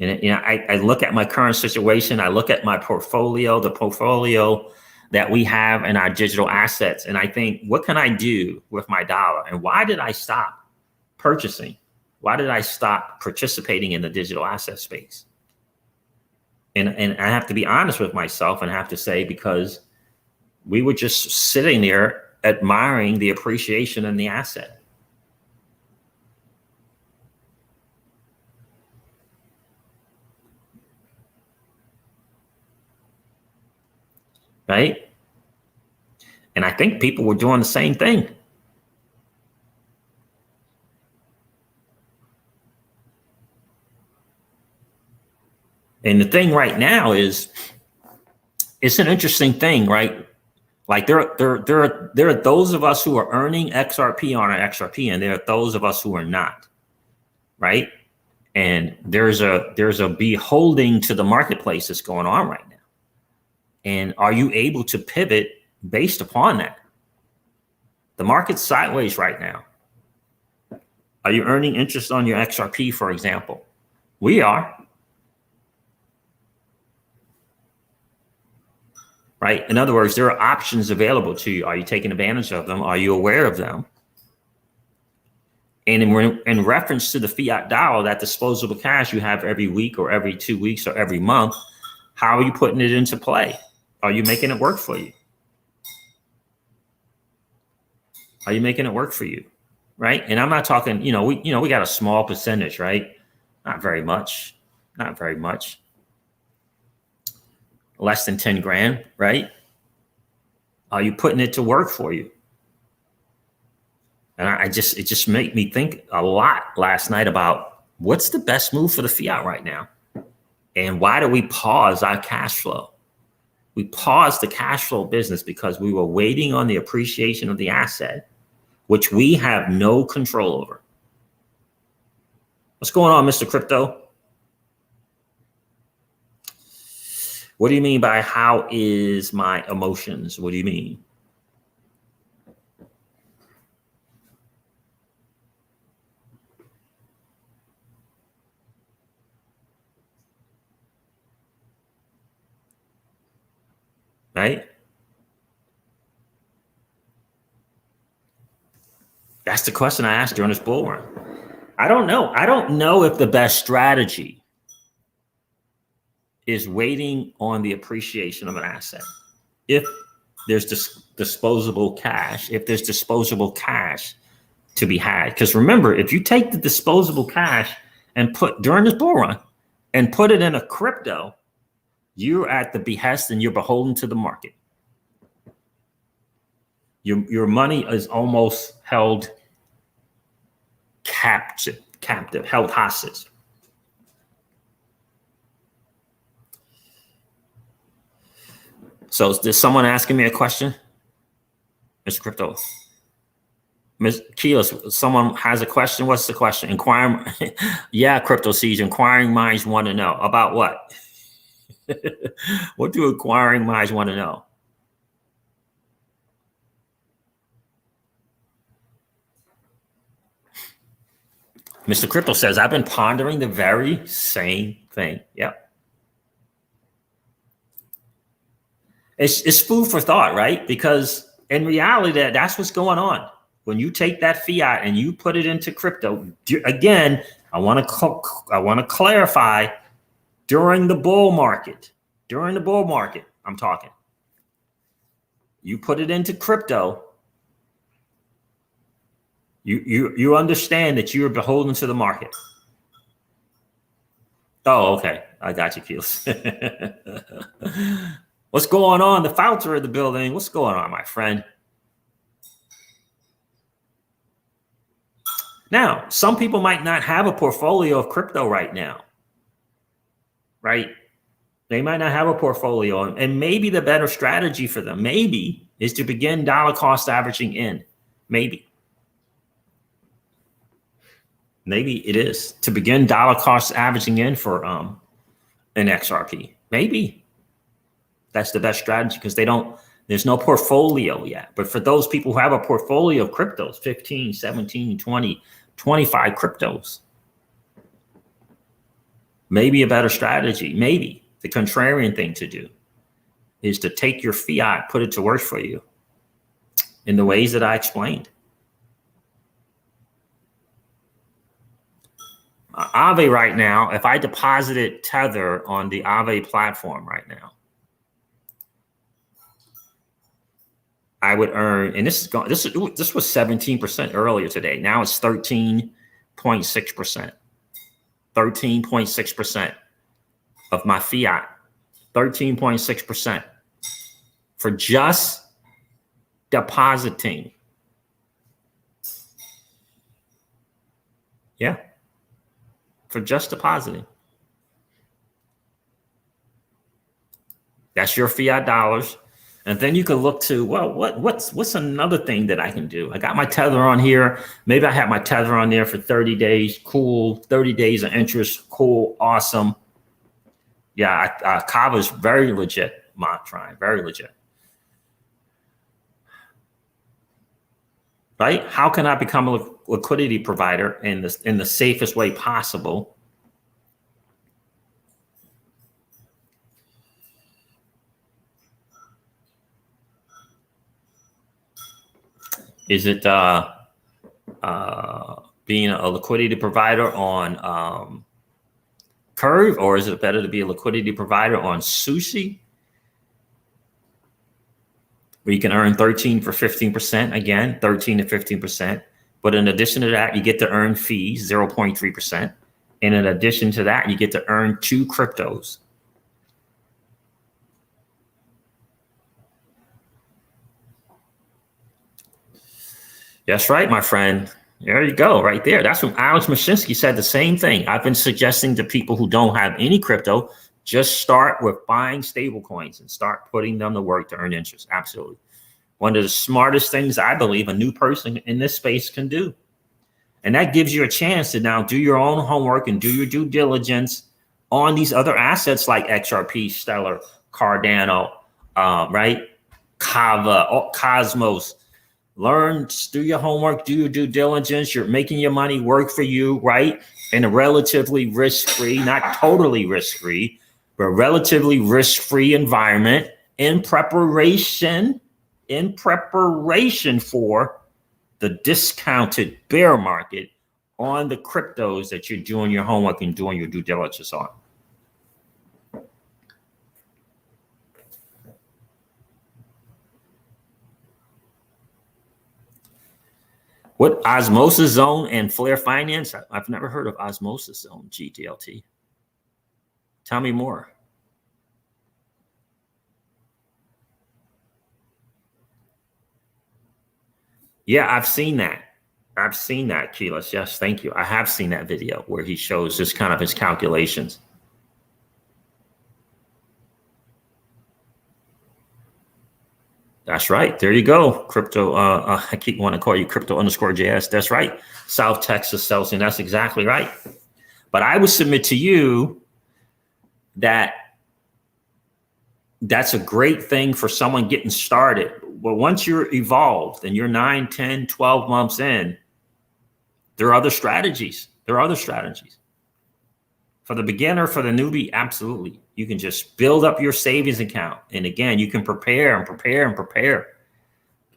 [SPEAKER 1] And I look at my current situation. I look at my portfolio, the portfolio that we have in our digital assets. And I think, what can I do with my dollar? And why did I stop purchasing? Why did I stop participating in the digital asset space? And I have to be honest with myself and have to say, because we were just sitting there admiring the appreciation in the asset. Right? And I think people were doing the same thing. And the thing right now is, it's an interesting thing, right? Like there are those of us who are earning XRP on our XRP, and there are those of us who are not, right? And there's a beholding to the marketplace that's going on right now. And are you able to pivot based upon that? The market's sideways right now. Are you earning interest on your XRP, for example? We are. Right? In other words, there are options available to you. Are you taking advantage of them? Are you aware of them? And in reference to the fiat dollar, that disposable cash you have every week or every 2 weeks or every month, how are you putting it into play? Are you making it work for you? Are you making it work for you? Right? And I'm not talking, we got a small percentage, right? Not very much. Not very much. Less than 10 grand, right? Are you putting it to work for you? And it just made me think a lot last night about what's the best move for the fiat right now? And why do we pause our cash flow? We paused the cash flow business because we were waiting on the appreciation of the asset, which we have no control over. What's going on, Mr. Crypto? What do you mean by how is my emotions? What do you mean? Right? That's the question I asked during this bull run. I don't know. I don't know if the best strategy is waiting on the appreciation of an asset. If there's disposable cash, to be had. Because remember, if you take the disposable cash and put during this bull run and put it in a crypto, you're at the behest and you're beholden to the market. Your money is almost held captive, held hostage. So is someone asking me a question? Mr. Crypto. Ms. Keyless, someone has a question. What's the question? Inquiring. Yeah, Crypto Siege. Inquiring minds want to know. About what? What do inquiring minds want to know? Mr. Crypto says, I've been pondering the very same thing. Yep. It's food for thought, right? Because in reality, that's what's going on. When you take that fiat and you put it into crypto, again, I want to clarify, during the bull market, I'm talking. You put it into crypto, you understand that you are beholden to the market. Oh, okay. I got you, Keels. What's going on? The Fouter of the building. What's going on, my friend? Now, some people might not have a portfolio of crypto right now, right? They might not have a portfolio, and maybe the better strategy for them, maybe, is to begin dollar cost averaging in. Maybe it is to begin dollar cost averaging in for an XRP. Maybe that's the best strategy because there's no portfolio yet. But for those people who have a portfolio of cryptos, 15, 17, 20, 25 cryptos, Maybe a better strategy, maybe the contrarian thing to do is to take your fiat, put it to work for you in the ways that I explained. Aave right now, if I deposited Tether on the Aave platform right now, I would earn, and this was 17% earlier today. Now it's 13.6%. 13.6% of my fiat. 13.6% for just depositing. Yeah. For just depositing. That's your fiat dollars. And then you can look to, well, what's another thing that I can do? I got my Tether on here. Maybe I have my Tether on there for 30 days. Cool. 30 days of interest. Cool. Awesome. Yeah, Kava is very legit, Montrine. Very legit. Right? How can I become a liquidity provider in the safest way possible? Is it being a liquidity provider on Curve, or is it better to be a liquidity provider on Sushi, where you can earn 13 for 15%, again, 13 to 15%. But in addition to that, you get to earn fees, 0.3%. And in addition to that, you get to earn 2 cryptos. That's right, my friend. There you go, right there. That's when Alex Mashinsky said the same thing. I've been suggesting to people who don't have any crypto, just start with buying stable coins and start putting them to work to earn interest. Absolutely. One of the smartest things I believe a new person in this space can do. And that gives you a chance to now do your own homework and do your due diligence on these other assets like XRP, Stellar, Cardano, right? Kava, Cosmos. Learn, do your homework, do your due diligence. You're making your money work for you, right? In a relatively risk-free, not totally risk-free, but relatively risk-free environment in preparation for the discounted bear market on the cryptos that you're doing your homework and doing your due diligence on. What Osmosis Zone and Flare Finance? I've never heard of Osmosis Zone, GTLT. Tell me more. Yeah, I've seen that. I've seen that, Keyless. Yes, thank you. I have seen that video where he shows just kind of his calculations. That's right. There you go. Crypto. I keep wanting to call you crypto_JS. That's right. South Texas Celsius. That's exactly right. But I would submit to you that that's a great thing for someone getting started. But once you're evolved and you're 9, 10, 12 months in, there are other strategies. There are other strategies. For the beginner, for the newbie, absolutely. You can just build up your savings account. And again, you can prepare and prepare and prepare.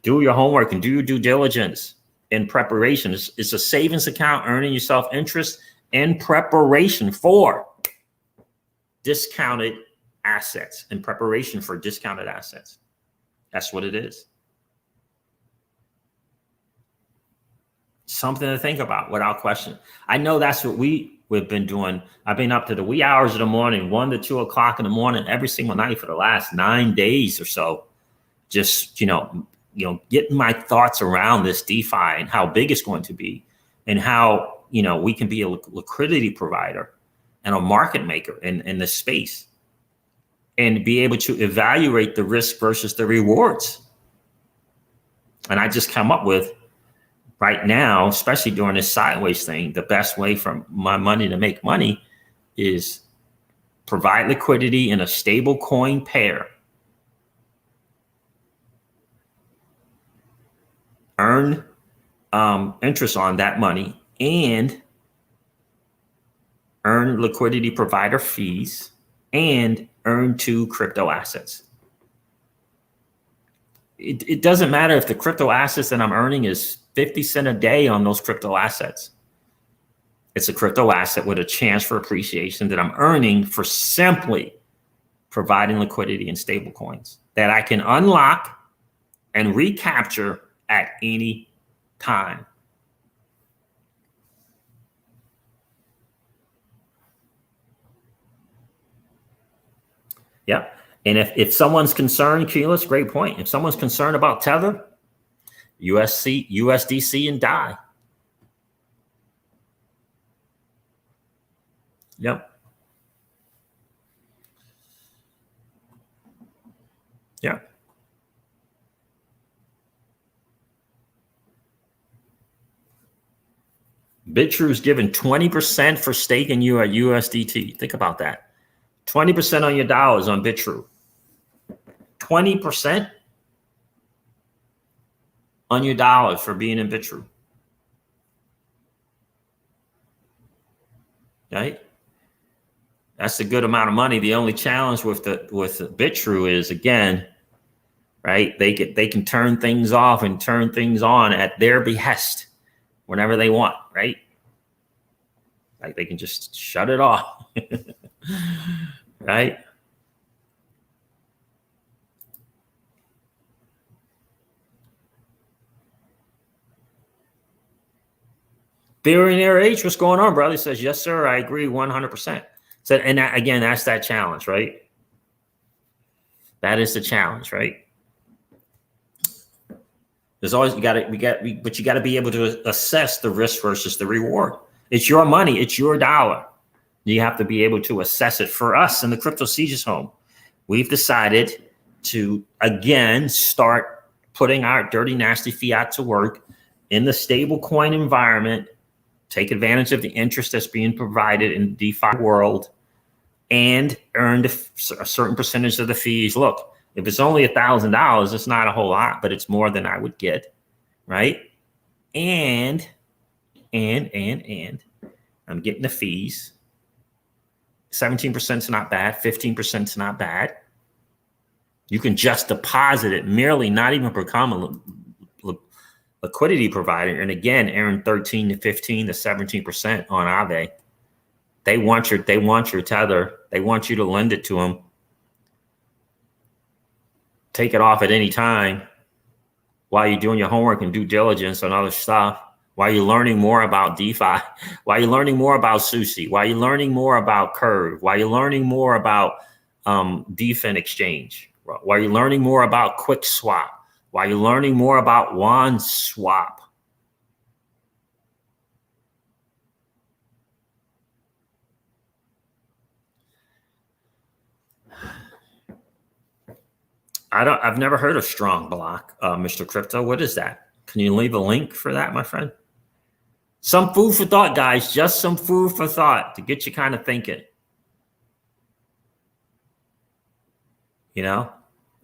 [SPEAKER 1] Do your homework and do your due diligence in preparation. It's a savings account earning yourself interest in preparation for discounted assets, in preparation for discounted assets. That's what it is. Something to think about without question. I know that's what we've been doing. I've been up to the wee hours of the morning, 1 to 2 o'clock in the morning, every single night for the last 9 days or so. Just, getting my thoughts around this DeFi and how big it's going to be and how, we can be a liquidity provider and a market maker in this space and be able to evaluate the risk versus the rewards. And I just come up with, right now, especially during this sideways thing, the best way for my money to make money is provide liquidity in a stable coin pair, earn interest on that money, and earn liquidity provider fees, and earn 2 crypto assets. It doesn't matter if the crypto assets that I'm earning is 50 cents a day on those crypto assets. It's a crypto asset with a chance for appreciation that I'm earning for simply providing liquidity in stable coins that I can unlock and recapture at any time. Yeah. And if someone's concerned, Keyless, great point. If someone's concerned about Tether, USDC, and DAI. Yep. Yeah. BitTrue's given 20% for staking you at USDT. Think about that. 20% on your dollars on BitTrue. 20% on your dollars for being in BitTrue. Right? That's a good amount of money. The only challenge with BitTrue is, again, right? They can turn things off and turn things on at their behest whenever they want, right? Like they can just shut it off, right? Billionaire H, what's going on, brother? He says, yes, sir, I agree 100%. So, and that, again, that's that challenge, right? That is the challenge, right? There's always, but you got to be able to assess the risk versus the reward. It's your money, it's your dollar. You have to be able to assess it. For us in the Crypto Sieges home, we've decided to, again, start putting our dirty, nasty fiat to work in the stablecoin environment, take advantage of the interest that's being provided in the DeFi world, and earn a certain percentage of the fees. Look, if it's only $1,000, it's not a whole lot, but it's more than I would get, right? And I'm getting the fees. 17% is not bad. 15% is not bad. You can just deposit it merely, not even become a liquidity provider, and again, earn 13 to 15 to 17% on Aave. They want your Tether. They want you to lend it to them. Take it off at any time while you're doing your homework and due diligence on other stuff, while you're learning more about DeFi, while you're learning more about Sushi, while you're learning more about Curve, while you're learning more about DeFi exchange, while you're learning more about Quick Swap, while you're learning more about OneSwap. I've never heard of Strong Block, Mr. Crypto. What is that? Can you leave a link for that, my friend? Some food for thought, guys. Just some food for thought to get you kind of thinking. You know?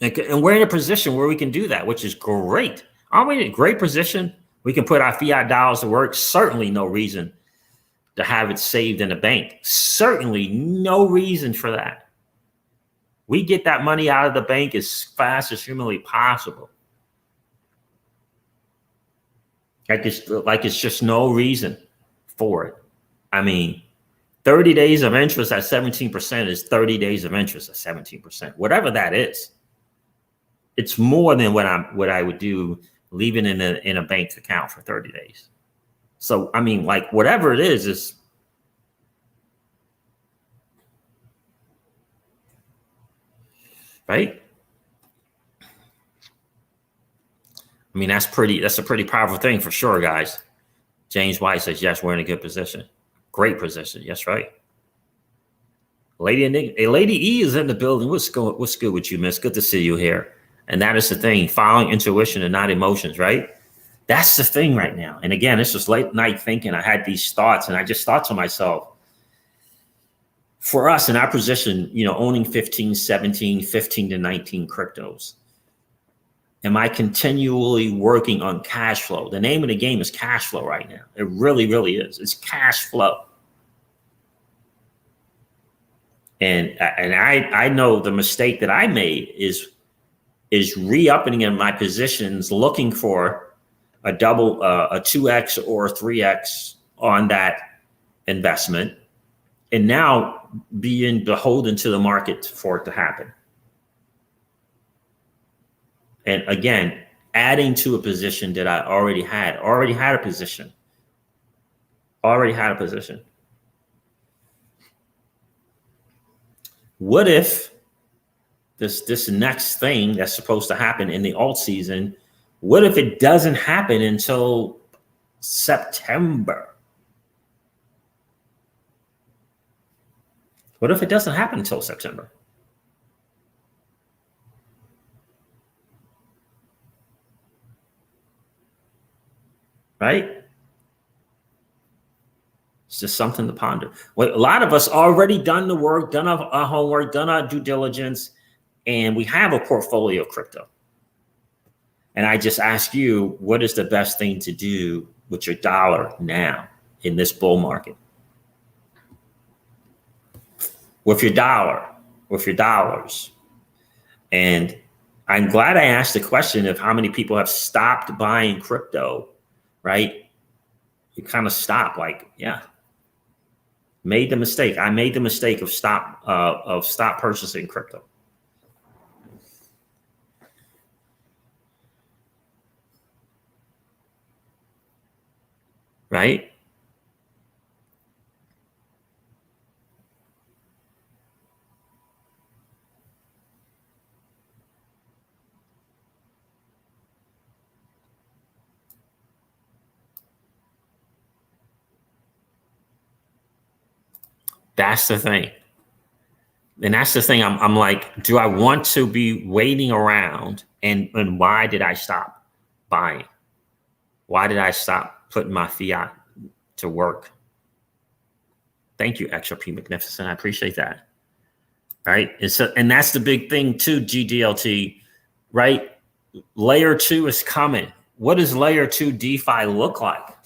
[SPEAKER 1] And we're in a position where we can do that, which is great. Aren't we in a great position? We can put our fiat dollars to work. Certainly no reason to have it saved in a bank. Certainly no reason for that. We get that money out of the bank as fast as humanly possible. Like it's just no reason for it. I mean, 30 days of interest at 17% is 30 days of interest at 17%. Whatever that is, it's more than what I would do leaving in a bank account for 30 days. So I mean, like whatever it is right? I mean, that's a pretty powerful thing for sure, guys. James White says, yes, we're in a good position. Great position. Yes, right. Lady E is in the building. What's good with you, miss? Good to see you here. And that is the thing, following intuition and not emotions, right? That's the thing right now. And again, this was late night thinking. I had these thoughts and I just thought to myself, for us in our position, you know, owning 15 to 19 cryptos, am I continually working on cash flow? The name of the game is cash flow right now. It really, really is. It's cash flow. And I know the mistake that I made is re-upping in my positions, looking for a 2x or 3x on that investment, and now being beholden to the market for it to happen. And again, adding to a position that I already had a position. What if this next thing that's supposed to happen in the alt season, what if it doesn't happen until September? What if it doesn't happen until September? Right? It's just something to ponder. Well, a lot of us already done the work, done our homework, done our due diligence, and we have a portfolio of crypto. And I just ask you, what is the best thing to do with your dollar now in this bull market? With your dollar, with your dollars. And I'm glad I asked the question of how many people have stopped buying crypto, right? You kind of stop, like, yeah. Made the mistake. I made the mistake of stop purchasing crypto. Right? That's the thing. And that's the thing. I'm like, do I want to be waiting around? And why did I stop buying? Why did I stop putting my fiat to work? Thank you, XRP Magnificent. I appreciate that. Right. And that's the big thing too, GDLT, right? Layer 2 is coming. What does layer 2 DeFi look like?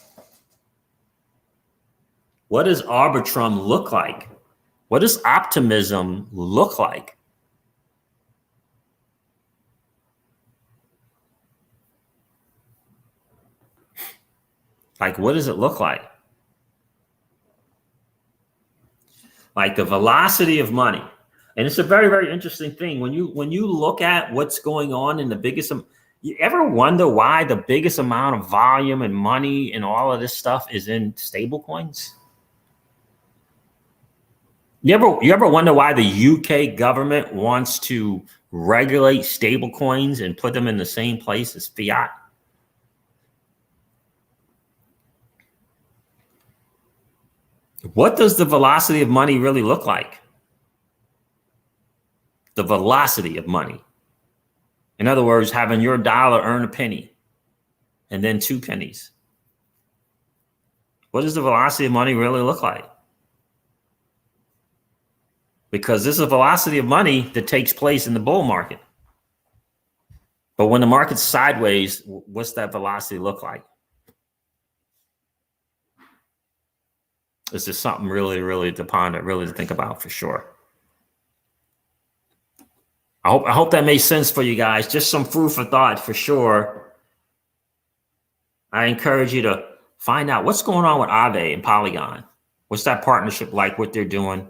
[SPEAKER 1] What does Arbitrum look like? What does optimism look like? Like, what does it look like? Like the velocity of money. And it's a very, very interesting thing. When you look at what's going on in the biggest, you ever wonder why the biggest amount of volume and money and all of this stuff is in stablecoins? You ever wonder why the UK government wants to regulate stablecoins and put them in the same place as fiat? What does the velocity of money really look like? The velocity of money. In other words, having your dollar earn a penny and then 2 pennies. What does the velocity of money really look like? Because this is a velocity of money that takes place in the bull market. But when the market's sideways, what's that velocity look like? This is something really, really to ponder, really to think about for sure. I hope that made sense for you guys. Just some food for thought for sure. I encourage you to find out what's going on with Aave and Polygon. What's that partnership like? What they're doing?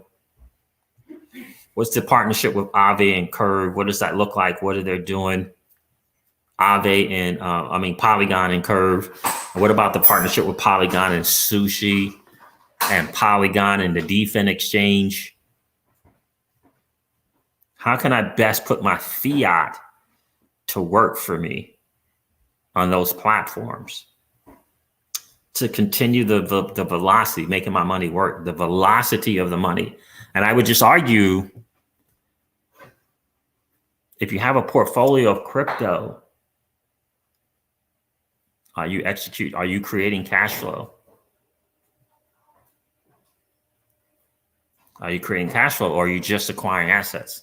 [SPEAKER 1] What's the partnership with Aave and Curve? What does that look like? What are they doing? Aave and Polygon and Curve. What about the partnership with Polygon and Sushi and Polygon and the DeFi exchange? How can I best put my fiat to work for me on those platforms to continue the velocity, making my money work, the velocity of the money? And I would just argue, if you have a portfolio of crypto, are you creating cash flow? Are you creating cash flow, or are you just acquiring assets?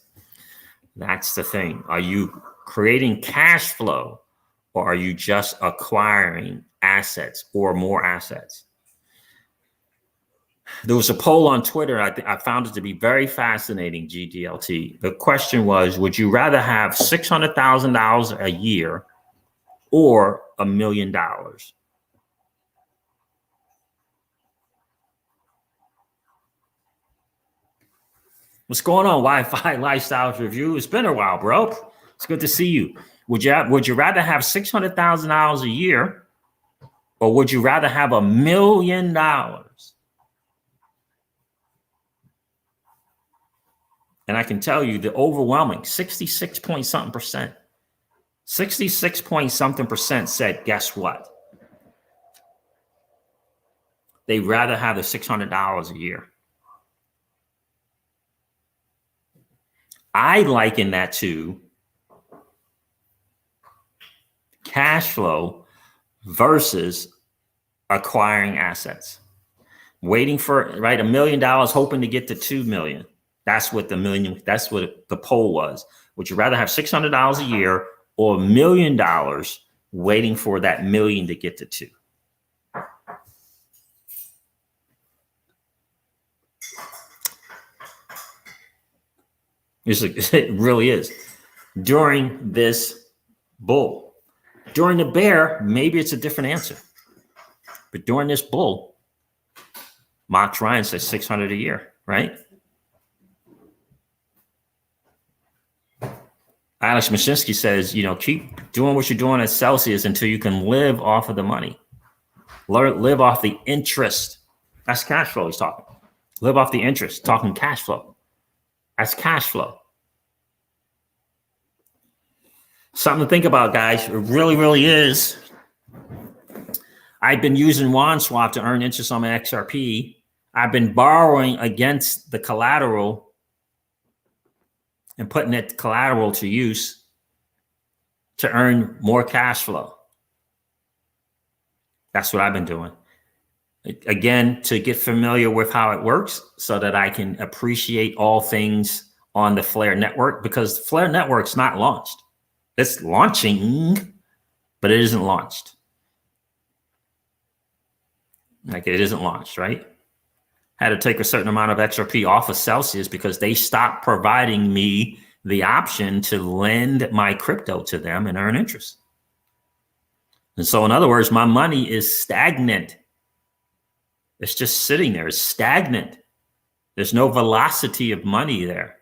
[SPEAKER 1] That's the thing. Are you creating cash flow, or are you just acquiring assets or more assets? There was a poll on Twitter. I found it to be very fascinating, GDLT. The question was, would you rather have $600,000 a year or $1 million? What's going on, Wi-Fi Lifestyles Review? It's been a while, bro. It's good to see you. Would you rather have $600,000 a year, or would you rather have $1 million? And I can tell you the overwhelming 66 point something percent, 66 point something percent said, guess what? They'd rather have the $600 a year. I liken that to cash flow versus acquiring assets. Waiting for, right, $1 million, hoping to get to 2 million. That's what the poll was. Would you rather have $600 a year or $1 million waiting for that million to get to 2? It really is. During this bull, during the bear, maybe it's a different answer. But during this bull, Max Ryan says 600 a year, right? Alex Mashinsky says, keep doing what you're doing at Celsius until you can live off of the money. Live off the interest. That's cash flow he's talking. Live off the interest, talking cash flow. That's cash flow. Something to think about, guys. It really, really is. I've been using Won Swap to earn interest on my XRP. I've been borrowing against the collateral and putting that collateral to use to earn more cash flow. That's what I've been doing. Again, to get familiar with how it works so that I can appreciate all things on the Flare network, because the Flare network's not launched. It's launching, but it isn't launched. Like, it isn't launched, right? Had to take a certain amount of XRP off of Celsius because they stopped providing me the option to lend my crypto to them and earn interest. And so, in other words, my money is stagnant. It's just sitting there. It's stagnant. There's no velocity of money there.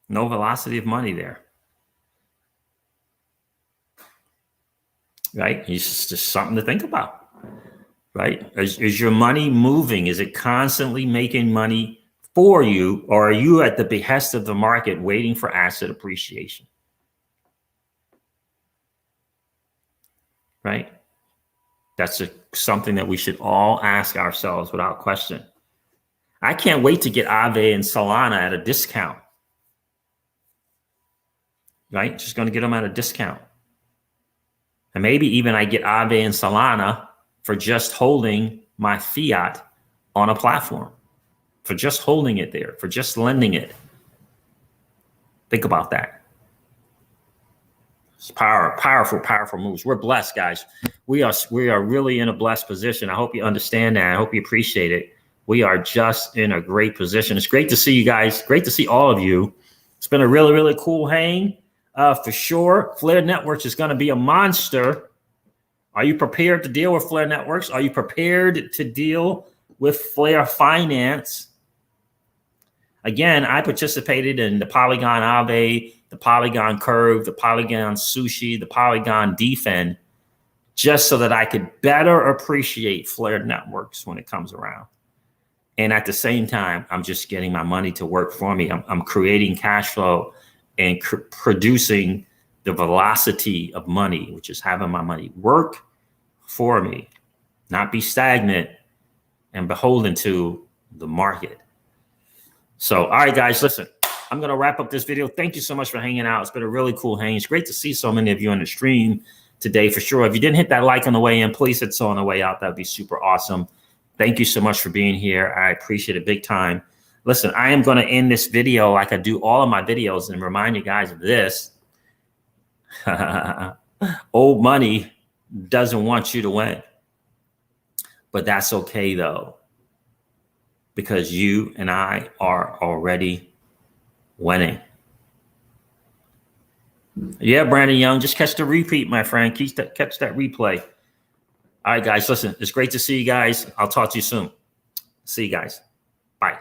[SPEAKER 1] No velocity of money there. Right? It's just something to think about. Right? Is your money moving? Is it constantly making money for you, or are you at the behest of the market waiting for asset appreciation? Right? That's something that we should all ask ourselves without question. I can't wait to get Aave and Solana at a discount. Right? Just going to get them at a discount. And maybe even I get Aave and Solana for just holding my fiat on a platform, for just holding it there, for just lending it. Think about that. It's powerful moves. We're blessed, guys. We are really in a blessed position. I hope you understand that. I hope you appreciate it. We are just in a great position. It's great to see you guys. Great to see all of you. It's been a really, really cool hang. For sure, Flare Networks is going to be a monster. Are you prepared to deal with Flare Networks? Are you prepared to deal with Flare Finance? Again, I participated in the Polygon Aave, the Polygon Curve, the Polygon Sushi, the Polygon Defend, just so that I could better appreciate Flare Networks when it comes around. And at the same time, I'm just getting my money to work for me. I'm creating cash flow and producing the velocity of money, which is having my money work for me, not be stagnant and beholden to the market. So, all right, guys, listen, I'm going to wrap up this video. Thank you so much for hanging out. It's been a really cool hang. It's great to see so many of you on the stream today, for sure. If you didn't hit that like on the way in, please hit so on the way out. That would be super awesome. Thank you so much for being here. I appreciate it big time. Listen, I am going to end this video like I do all of my videos and remind you guys of this. Old money doesn't want you to win. But that's okay though, because you and I are already winning. Yeah, Brandon Young, just catch the repeat, my friend. Catch that replay. All right, guys, listen, it's great to see you guys. I'll talk to you soon. See you guys. Bye.